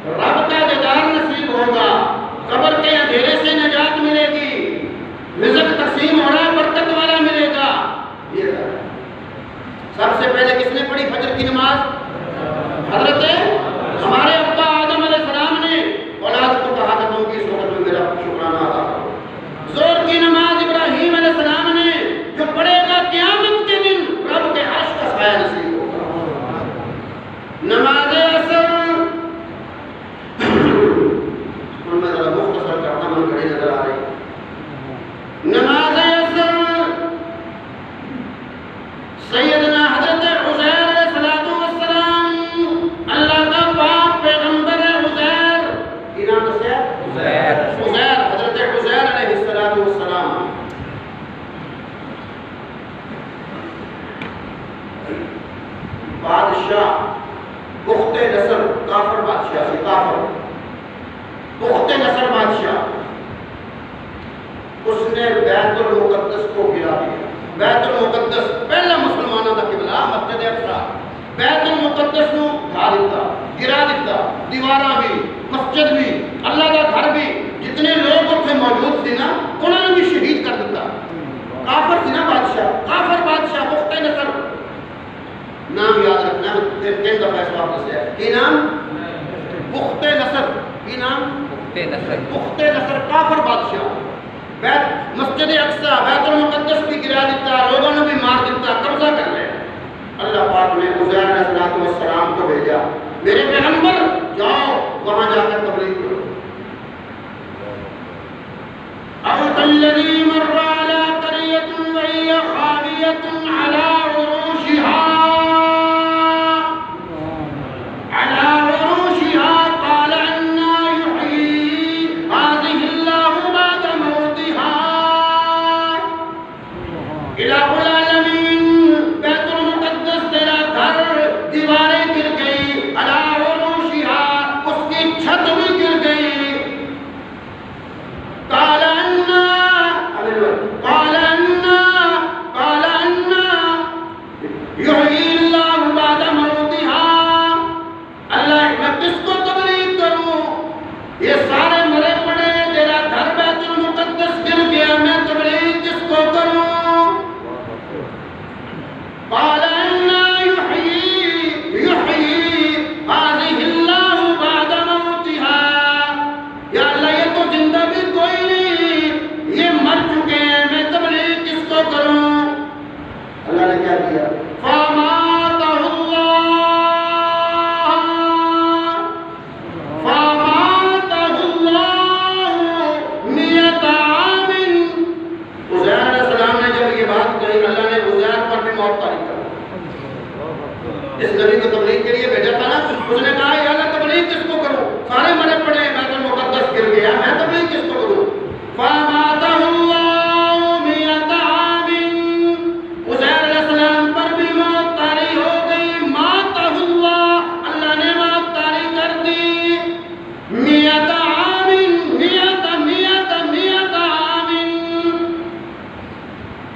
Speaker 1: رب کا دیدار نصیب ہوگا، قبر کے اندھیرے سے نجات ملے گی، رزق تقسیم ہو رہا ہے برکت والا ملے گا۔ یہ سب سے پہلے کس نے پڑھی فجر کی نماز؟ حضرت ہمارے ابا آدم علیہ السلام نے اولاد کو کہا کہ تم کی صورت میں میرا شکرانہ ادا کرو۔ زور کی نماز ابراہیم علیہ السلام نے جو پڑھے گا قیامت کے دن رب کے عرش کا سایہ نصیب ہوگا۔ نماز عصر میں ذرا مختصر کرتا ہوں، گھڑی نظر آ رہی۔ نماز عصر سیدنا حضرت عزیر علیہ السلام، اللہ کا پاک پیغمبر عزیر، کی نام سے عزیر، حضرت عزیر علیہ السلام بادشاہ بخت نصر، کافر بادشاہ سے، کافر بخت نصر بادشاہ، اس نے بیت المقدس کو گرا دیا۔ بیت المقدس پہلا مسلمانوں کا قبلہ مسجد اقصی، بیت المقدس نو ڈھا دیتا، گرا دیتا، دیواراں بھی، مسجد بھی، اللہ کا گھر بھی، جتنے لوگ اتنے موجود تھے نا انہوں نے بھی شہید کر دیتا۔ کافر تھی نا بادشاہ، کافر بادشاہ بخت نصر، نام یاد رکھنا، تین دفعہ اس واپس ہے، کی نام؟ بخت نصر، کی نام؟ بخت نصر، کافر بادشاہ، مسجد اقصی بیت المقدس بھی گرا دیتا، لوگوں نے بھی مار دیتا، قبضہ کر لیا۔ اللہ پاک نے عزیر علیہ السلام کو بھیجا، میرے پیغمبر جاؤ وہاں جا کر تبلیغ کرو۔ او کالذی مر علی قریۃ وہی خاویۃ علی عروشہا قال انا یحیی ہذہ اللہ بعد موتہا۔ الہ العالمین، بیت المقدس تیرا گھر، دیواریں گر گئی، علی عروشہا، اس کی چھت بھی گر گئی۔ قال انا یحیی اللہ بعد موتہا، اللہ میں کس کو تبلیغ کروں؟ یہ سارے مرے پڑے، تیرا گھر بیت المقدس گر گیا، میں تبلیغ کس کو کروں؟ قال انا یحیی ہذہ اللہ بعد موتہا، یا اللہ یہ تو زندہ بھی کوئی نہیں، یہ مر چکے ہیں، میں تبلیغ کس کو کروں؟ اللہ نے کیا کیا؟ فاماتہ اللہ مئۃ عام۔ عزیر علیہ السلام نے جب یہ بات کہی، اللہ نے عزیر پر بھی موت طاری کر دی۔ اس نبی کو تبلیغ کے لیے بھیجا تھا نا، اس نے کہا یا اللہ تبلیغ کس کو کروں؟ سارے مرے پڑے، بیت المقدس گر گیا، میں تبلیغ کس کو کروں؟ فاماتہ اللہ مئۃ عام، عزیر علیہ السلام پر بھی موت طاری ہو گئی۔ ماتہ اللہ، اللہ نے موت طاری کر دی۔ مئۃ عام،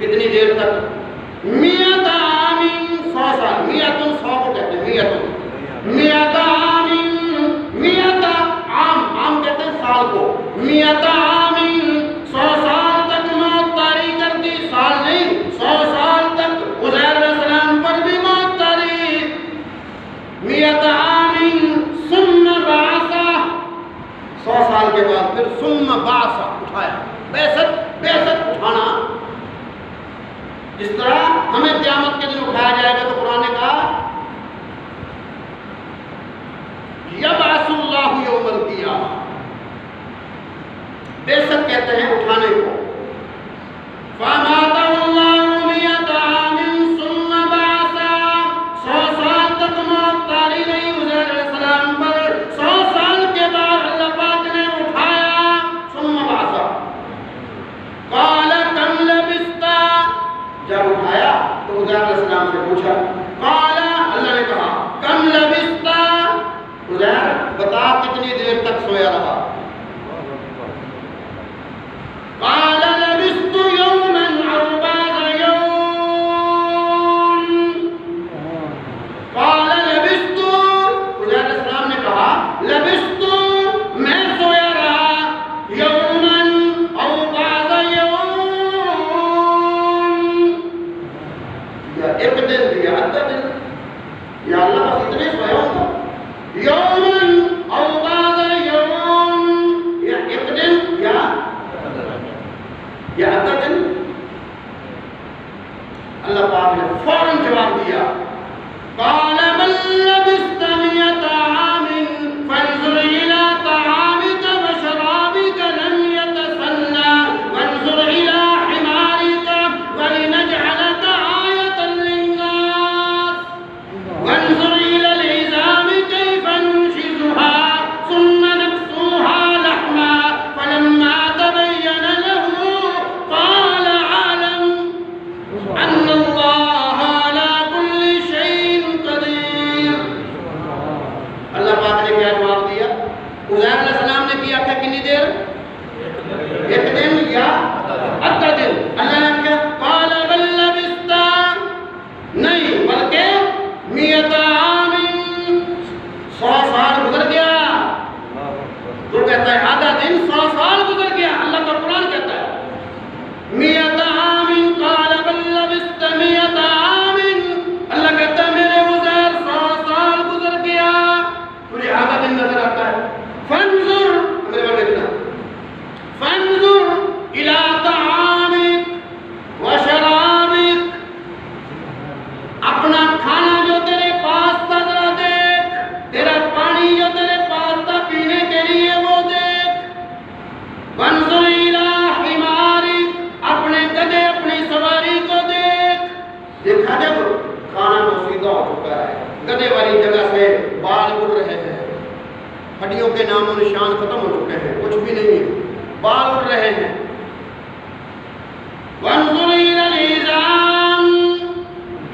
Speaker 1: کتنی دیر تک؟ مئۃ عام، 100 سال، مئۃ 100 کو کہتے ہیں، مئۃ عام، مئۃ عام کہتے ہیں سال کو، مئۃ عام، 100 سال تک موت طاری کر دی، سال نہیں 100 سال تک عزیر علیہ السلام پر بھی موت طاری۔ مئۃ عام ثم بعث، 100 سال کے بعد پھر ثم بعث، اٹھایا، بعثت اٹھانا۔ جس طرح ہمیں قیامت کے دن اٹھایا جائے گا، تو قرآن نے کہا یبعث اللہ یوم القیامہ، بعثت کہتے ہیں اٹھانے کو۔ فاماتہ اللہ مئۃ عام ثم بعث، 100 سال تک موت طاری رہی عزیر علیہ السلام پر، 100 سال کے بعد اللہ پاک نے اٹھایا، ثم بعث۔ قال کم لبثت، جب اٹھایا تو عزیر علیہ السلام سے پوچھا، قال، اللہ نے کہا کم لبثت، عزیر بتا کتنی دیر تک سویا رہا؟ قال السلام نے کیا تھا کتنی دیر؟ ایک دن یا آدھا دن؟ اللہ نے کیا قال بل لبثت، نہیں بلکہ 100 عام، 100 سال گزر گیا. تو کہتا ہے آدھا دن 100 سال گزر گیا. اللہ کا قرآن کہتا ہے 100 عام قال بل لبثت 100 عام. اللہ کہتا ہے میرے عزیر 100 سال گزر گیا، تجھے آدھا دن نظر آتا ہے. فانظر، میرے بارے دیکھنا، فانظر الى طعامك وشرابك، اپنا کھانا جو تیرے پاس تھا ذرا دیکھ، تیرا پانی جو تیرے پاس تھا پینے کے لیے وہ دیکھ. وانظر الى حمارك، اپنے گدھے اپنی سواری کو دیکھ. دیکھا جب کھانا پوشیدہ ہو چکا ہے، گدھے والی جگہ سے بال اڑ رہے ہیں، ہڈیوں کے نام و نشان ختم ہو چکے ہیں، کچھ بھی نہیں ہے، بال اڑ رہے ہیں. وانظر الى العظام،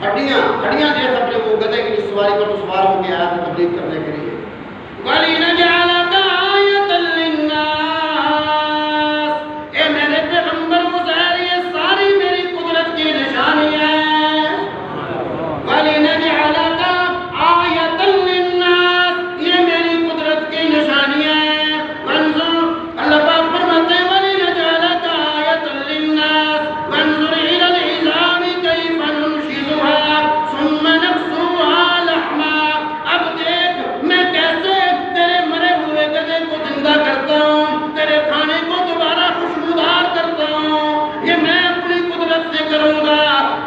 Speaker 1: ہڈیاں دیکھ اپنے وہ گدھے کی سواری پر سوار ہو کے آیا تھا تبلیغ کرنے کے لیے. وَلِنَجْعَلَكَ آیَةً لِلنَّاسِ، اے میرے پیغمبر عزیر یہ ساری میری قدرت کی نشانیاں ہیں. وَلِنَجْعَلَكَ آیَةً لِلنَّاسِ، یہ میری قدرت کی نشانیاں ہیں. وانظر، اللہ پاک فرماتے ہیں وَلِنَجْعَلَكَ آیَةً لِلنَّاسِ وانظر إِلَى الْعِظَامِ كَيْفَ نُنشِزُهَا ثُمَّ نَكْسُوهَا لَحْمًا. اب دیکھ میں کیسے تیرے مرے ہوئے گدھے کو زندہ کرتا ہوں، تیرے کھانے کو دوبارہ خوشبودار کرتا ہوں. یہ میں اپنی قدرت سے کروں گا.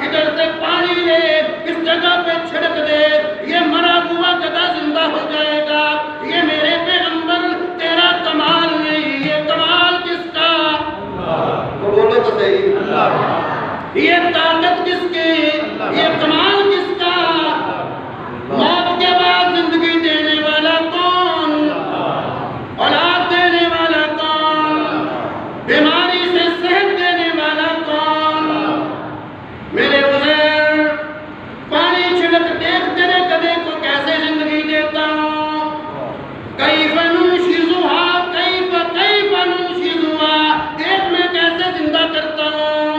Speaker 1: ادھر سے پانی لے، اس جگہ پہ چھڑک دے، یہ مرا ہوا گدھا زندہ ہو جائے گا. یہ میرے پیغمبر تیرا کمال نہیں، یہ کمال کس کا؟ تو بولو تو صحیح، یہ طاقت کس کی، یہ کمال کس کا؟ موت کے بعد زندگی دینے والا کون؟ اولاد دینے والا کون؟ بیماری سے صحت دینے والا کون؟ میرے عزیر پانی چھڑک دیکھ تیرے گدھے کو کیسے زندگی دیتا ہوں. کیف ننشزها، کیف ننشزها، دیکھ میں کیسے زندہ کرتا ہوں.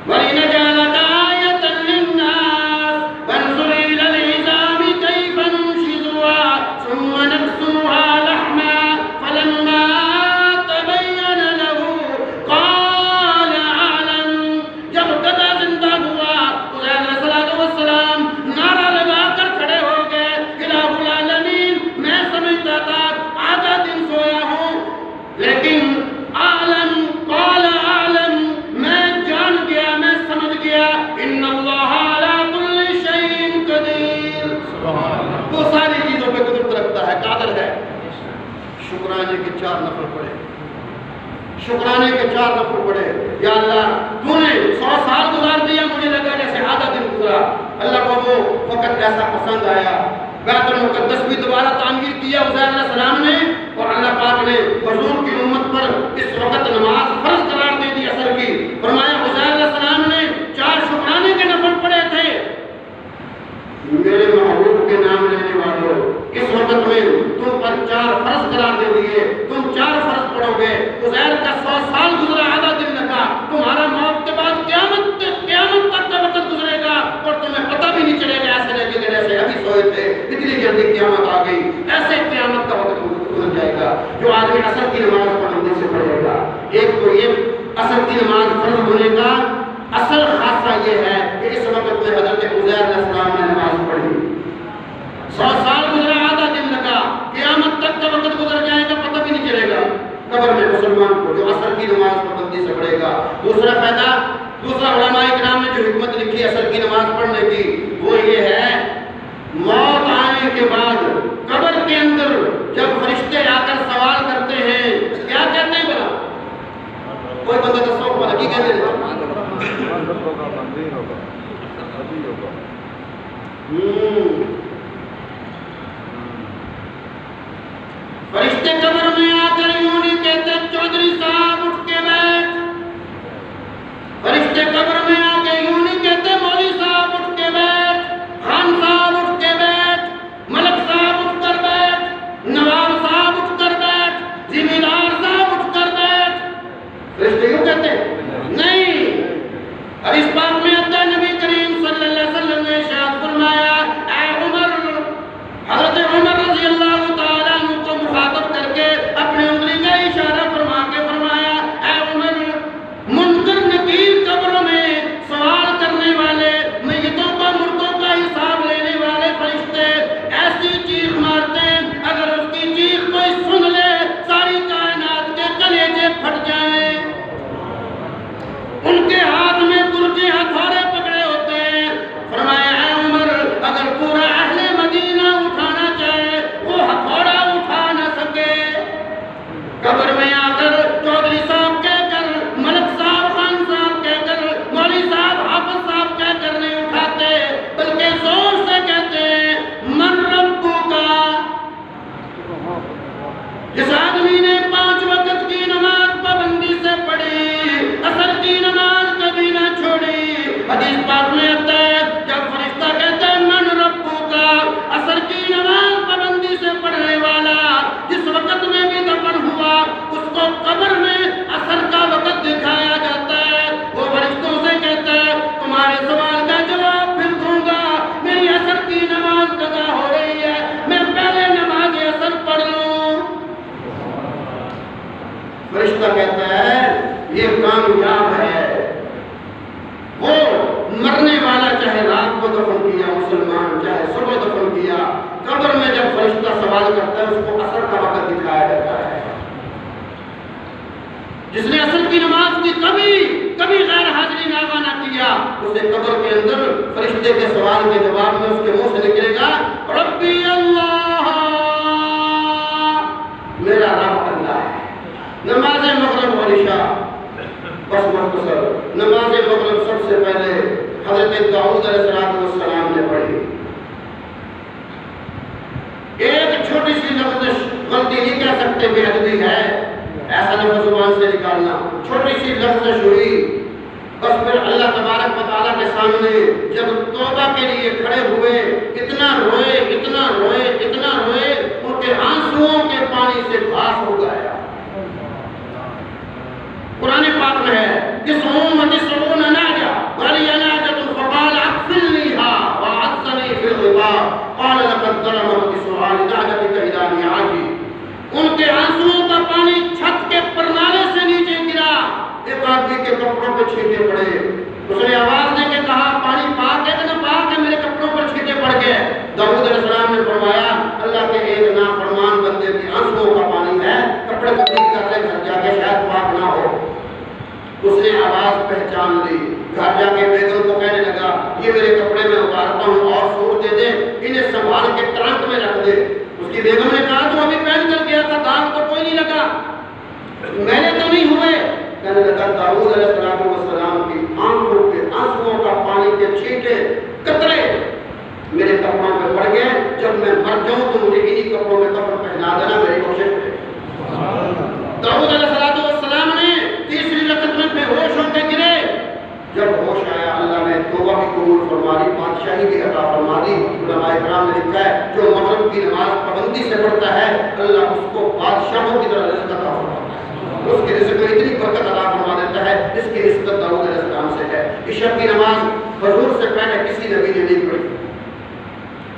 Speaker 1: وَلِنَجْعَلَكَ آیَةً لِلنَّاسِ وانظر إِلَى الْعِظَامِ كَيْفَ نُنشِزُهَا ثُمَّ نَكْسُوهَا لَحْمًا فَلَمَّا تَبَيَّنَ لَهُ قَالَ أَعْلَمُ. جب گدھا زندہ ہوا، عزیر علیہ السلام نعرہ لگا کر کھڑے ہو گئے، الہ العالمین میں سمجھتا تھا آدھا دن سویا ہوں، لیکن عالم قال اعلم، میں جان گیا، میں سمجھ گیا، ان اللہ علی کل شیء قدیر، وہ ساری چیزوں پہ قدرت رکھتا ہے، قادر ہے. شکرانے کے 4 نفل پڑھے، شکرانے کے 4 نفل پڑھے. یا اللہ تو نے 100 سال گزار دیا، مجھے لگا جیسے آدھا دن گزرا. اللہ کو وہ وقت ایسا پسند آیا. بیت المقدس بھی دوبارہ تعمیر کیا عزیر علیہ السلام نے، اور اللہ پاک نے حضور کی امت پر اس وقت نماز فرض قرار دے دی اثر کی. فرمایا عزیر علیہ السلام نے 4 شکرانے کے نفل پڑھے تھے. میرے محبوب کے نام لینے والوں، اس وقت میں تم پر 4 فرض قرار دے دیے، تم 4 فرض پڑھو گے. عزیر کا 100 سال گزرا، آدھا دن لگا. تمہارا موت کے بعد قیامت تک کا وقت گزرے گا اور تمہیں پتہ بھی نہیں چلے گا. ایسے لگے گا جیسے ابھی سوئے تھے، اتنی جلدی قیامت آ گئی. ایسے قیامت کا وقت گزر جائے گا. جو آدمی عصر کی نماز پڑھنے سے پڑھے گا، ایک تو یہ عصر کی نماز فرض ہونے کا اصل خاصہ یہ ہے کہ اس وقت میں حضرت عزیر علیہ السلام نے نماز پڑھی. 100 سال گزرا، آدھا دن لگا، قیامت تک کا وقت گزر جائے گا، پتہ بھی نہیں چلے گا. قبر میں مسلمان کو جو عصر کی نماز پابندی سے پڑھے گا. دوسرا فائدہ، دوسرا علماء کرام نے جو حکمت لکھی عصر کی نماز پڑھنے کی، وہ یہ ہے موت آنے کے بعد قبر کے اندر جب فرشتے آ کر سوال کرتے ہیں، کیا کہتے ہیں بلا؟ کوئی بندہ دسو بلا کی کہتے ہیں؟ فرشتے قبر میں آ کر یوں نہیں کہتے چودھری صاحب اٹھ کے بیٹھ. فرشتے قبر میں آ کے یوں نہیں کہتے مولوی صاحب اٹھ کے بیٹھ، خان صاحب اٹھ کے بیٹھ، ملک صاحب اٹھ کر بیٹھ، نواب صاحب جس آدمی نے 5 وقت کی نماز پابندی سے پڑھی، عصر کی نماز کبھی نہ چھوڑی، حدیث پاک میں آتا ہے جب فرشتہ کہتا ہے من ربو کا، عصر کی نماز پابندی سے پڑھنے والا جس وقت میں بھی دفن ہوا اس کو قبر میں عصر کا وقت دکھایا جاتا ہے، وہ فرشتوں سے کہتا ہے تمہارے سوال کا جواب پھر دوں گا، میری عصر کی نماز قضا ہو رہی ہے، میں پہلے نماز عصر پڑھ لوں۔ فرشتہ کہتا ہے یہ کامیاب ہے، وہ مرنے والا چاہے رات کو دفن کیا مسلمان، چاہے صبح دفن کیا، قبر میں جب فرشتہ سوال کرتا ہے اس کو عصر کا وقت دکھایا جاتا ہے۔ جس نے عصر کی نماز کی کبھی غیر حاضری نامہ نہ کیا، اسے قبر کے اندر فرشتے کے سوال کے جواب میں اس کے منہ سے نکلے گا ربی اللہ، میرا رب اللہ ہے۔ نماز مغرب اور عشاء بس مختصر، نماز مغرب سب سے پہلے حضرت داؤد علیہ السلام نے پڑھی۔ ایک چھوٹی سی لفظ غلطی نہیں کہہ سکتے بے ادبی ہے، ایسا لفظ زبان سے نکالنا، چھوٹی سی لفظ ہوئی، بس پھر اللہ تبارک و تعالیٰ کے سامنے جب توبہ کے لیے کھڑے ہوئے اتنا روئے اتنا روئے اتنا روئے، ان کے آنسوؤں کے پانی سے گھاس ہو گیا۔ قرآن پاک میں ہے اس امت سرون ناجا ولی ناجت فقال اغفرنیھا وعزنی فی الغبار قال لقد ظلمت بسؤال ناجتک الی نعاجی، ان کے آنسوؤں کا پانی چھت کے پرنالے سے نیچے گرا، ایک آدمی کے کپڑوں پہ چھینٹے پڑے، اس نے آواز دے کے کہا پانی پاک ہے کہ نہ پاک ہے، میرے کپڑوں پر چھینٹے پڑ گئے۔ داؤد علیہ السلام نے فرمایا اللہ کے ایک نافرمان بندے کی آنسوؤں کا پانی ہے، کپڑے تبدیل کر لے گھر جا کے شاید پاک نہ ہو۔ اس نے آواز پہچان لی، گھر جا کے بیگم کو کہنے لگا یہ میرے کپڑے میں اتارتا ہوں اور سوٹ دے دے، انہیں سنبھال کے ٹرنک میں رکھ دے۔ اس کی بیگم نے کہا تو ابھی پہن کر گیا تھا، داغ تو کوئی نہیں لگا، میرے تو نہیں ہوئے۔ کہنے لگا داؤد علیہ السلام کی آنکھوں کے آنسوؤں کا پانی کے چھینٹے قطرے میرے کپڑوں پہ پڑ گئے، جب میں مر جاؤں تو مجھے انہی کپڑوں میں کفن پہنا دینا، میری کوشش کرے۔ داؤد علیہ السلام نے تیسری رکعت میں بے ہوش ہو کے گرے، جب ہوش آیا اللہ نے توبہ کی قبول فرما لی، بادشاہی کی عطا فرما دی۔ علماء کرام نے لکھا ہے جو مغرب کی نماز پابندی سے پڑھتا ہے اللہ اس کو بادشاہوں کی طرح رزق عطا فرماتا ہے، اس کے رزق میں اتنی برکت عطا فرما دیتا ہے جس کی نسبت داؤد علیہ السلام سے ہے۔ عشاء کی نماز حضور سے پہلے کسی نبی نے نہیں پڑھی،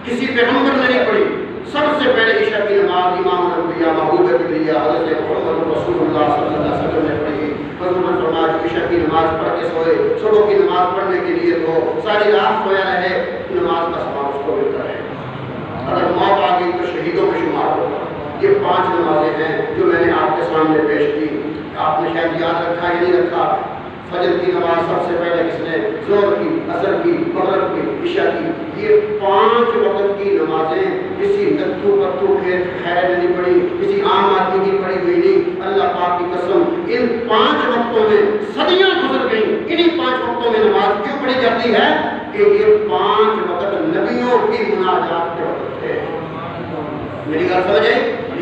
Speaker 1: کسی پیغمبر نے نہیں پڑھی، سب سے پہلے عشاء کی نماز امام الانبیاء محبوب کبریا حضرت محمد رسول اللہ صلی اللہ علیہ وسلم نے پڑھی۔ حضور نے فرمایا جو عشاء کی نماز پڑھ کے سوئے، صبح کی نماز پڑھنے کے لیے تو ساری رات سویا رہے، نماز کا ثواب اس کو ملتا ہے، اگر موت آ گئی تو شہیدوں میں شمار ہوگا۔ یہ 5 نمازیں ہیں جو میں نے آپ کے سامنے پیش کی، آپ نے شاید یاد رکھا یا نہیں رکھا۔ فجر کی نماز سب سے پہلے کس نے؟ ظہر کی، عصر کی، مغرب کی، عشاء کی۔ یہ 5 وقت کی نمازیں کسی نتھو پتھو کھیت خیر نے نہیں پڑھی، کسی عام آدمی کی پڑھی ہوئی نہیں۔ اللہ پاک کی قسم ان 5 وقتوں میں صدیاں گزر گئیں، انہی 5 وقتوں میں نماز کیوں پڑھی جاتی ہے کہ یہ 5 وقت نبیوں کی مناجات کے وقت تھے۔ میری بات سمجھے؟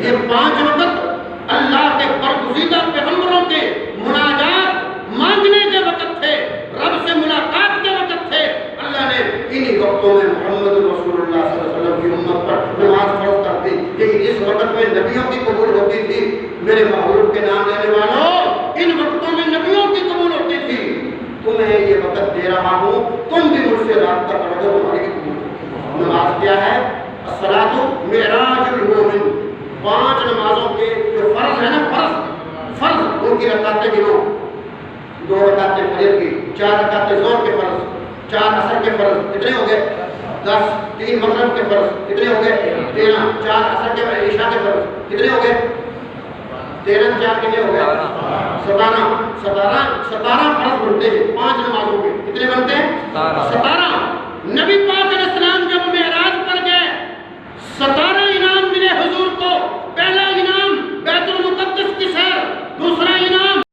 Speaker 1: یہ 5 وقت اللہ کے برگزیدہ پیغمبروں کے مناجات مانگنے کے وقت تھے، رب سے ملاقات کے وقت تھے۔ اللہ نے انہی وقتوں میں محمد رسول اللہ صلی اللہ علیہ وسلم کی امت پر نماز فرض کر دی، لیکن اس وقت میں نبیوں کی قبول ہوتی تھی۔ میرے محبوب کے نام لینے والوں، ان وقتوں میں نبیوں کی قبول ہوتی تھی۔ تمہیں یہ وقت دے رہا ہوں، تم بھی مجھ سے رابطہ کرو گے، تمہاری بھی قبول ہوگی۔ نماز کیا ہے؟ الصلاۃ معراج المومن۔ 5 نمازوں کے جو فرض ہے نا، فرض ان کی رکعتیں گنو، 2 رکعتیں فجر کی، 4 رکعتیں ظہر کے فرض، 4 عصر کے فرض، کتنے ہو گئے؟ 10، 3 مغرب کے فرض، کتنے ہو گئے؟ 13، 4 عصر کے عشاء کے فرض، کتنے ہو گئے؟ 13 4 کتنے ہو گئے؟ 17 فرض بنتے ہیں 5 نمازوں کے، کتنے بنتے ہیں؟ 17۔ نبی پاک علیہ السلام جب معراج پر گئے 17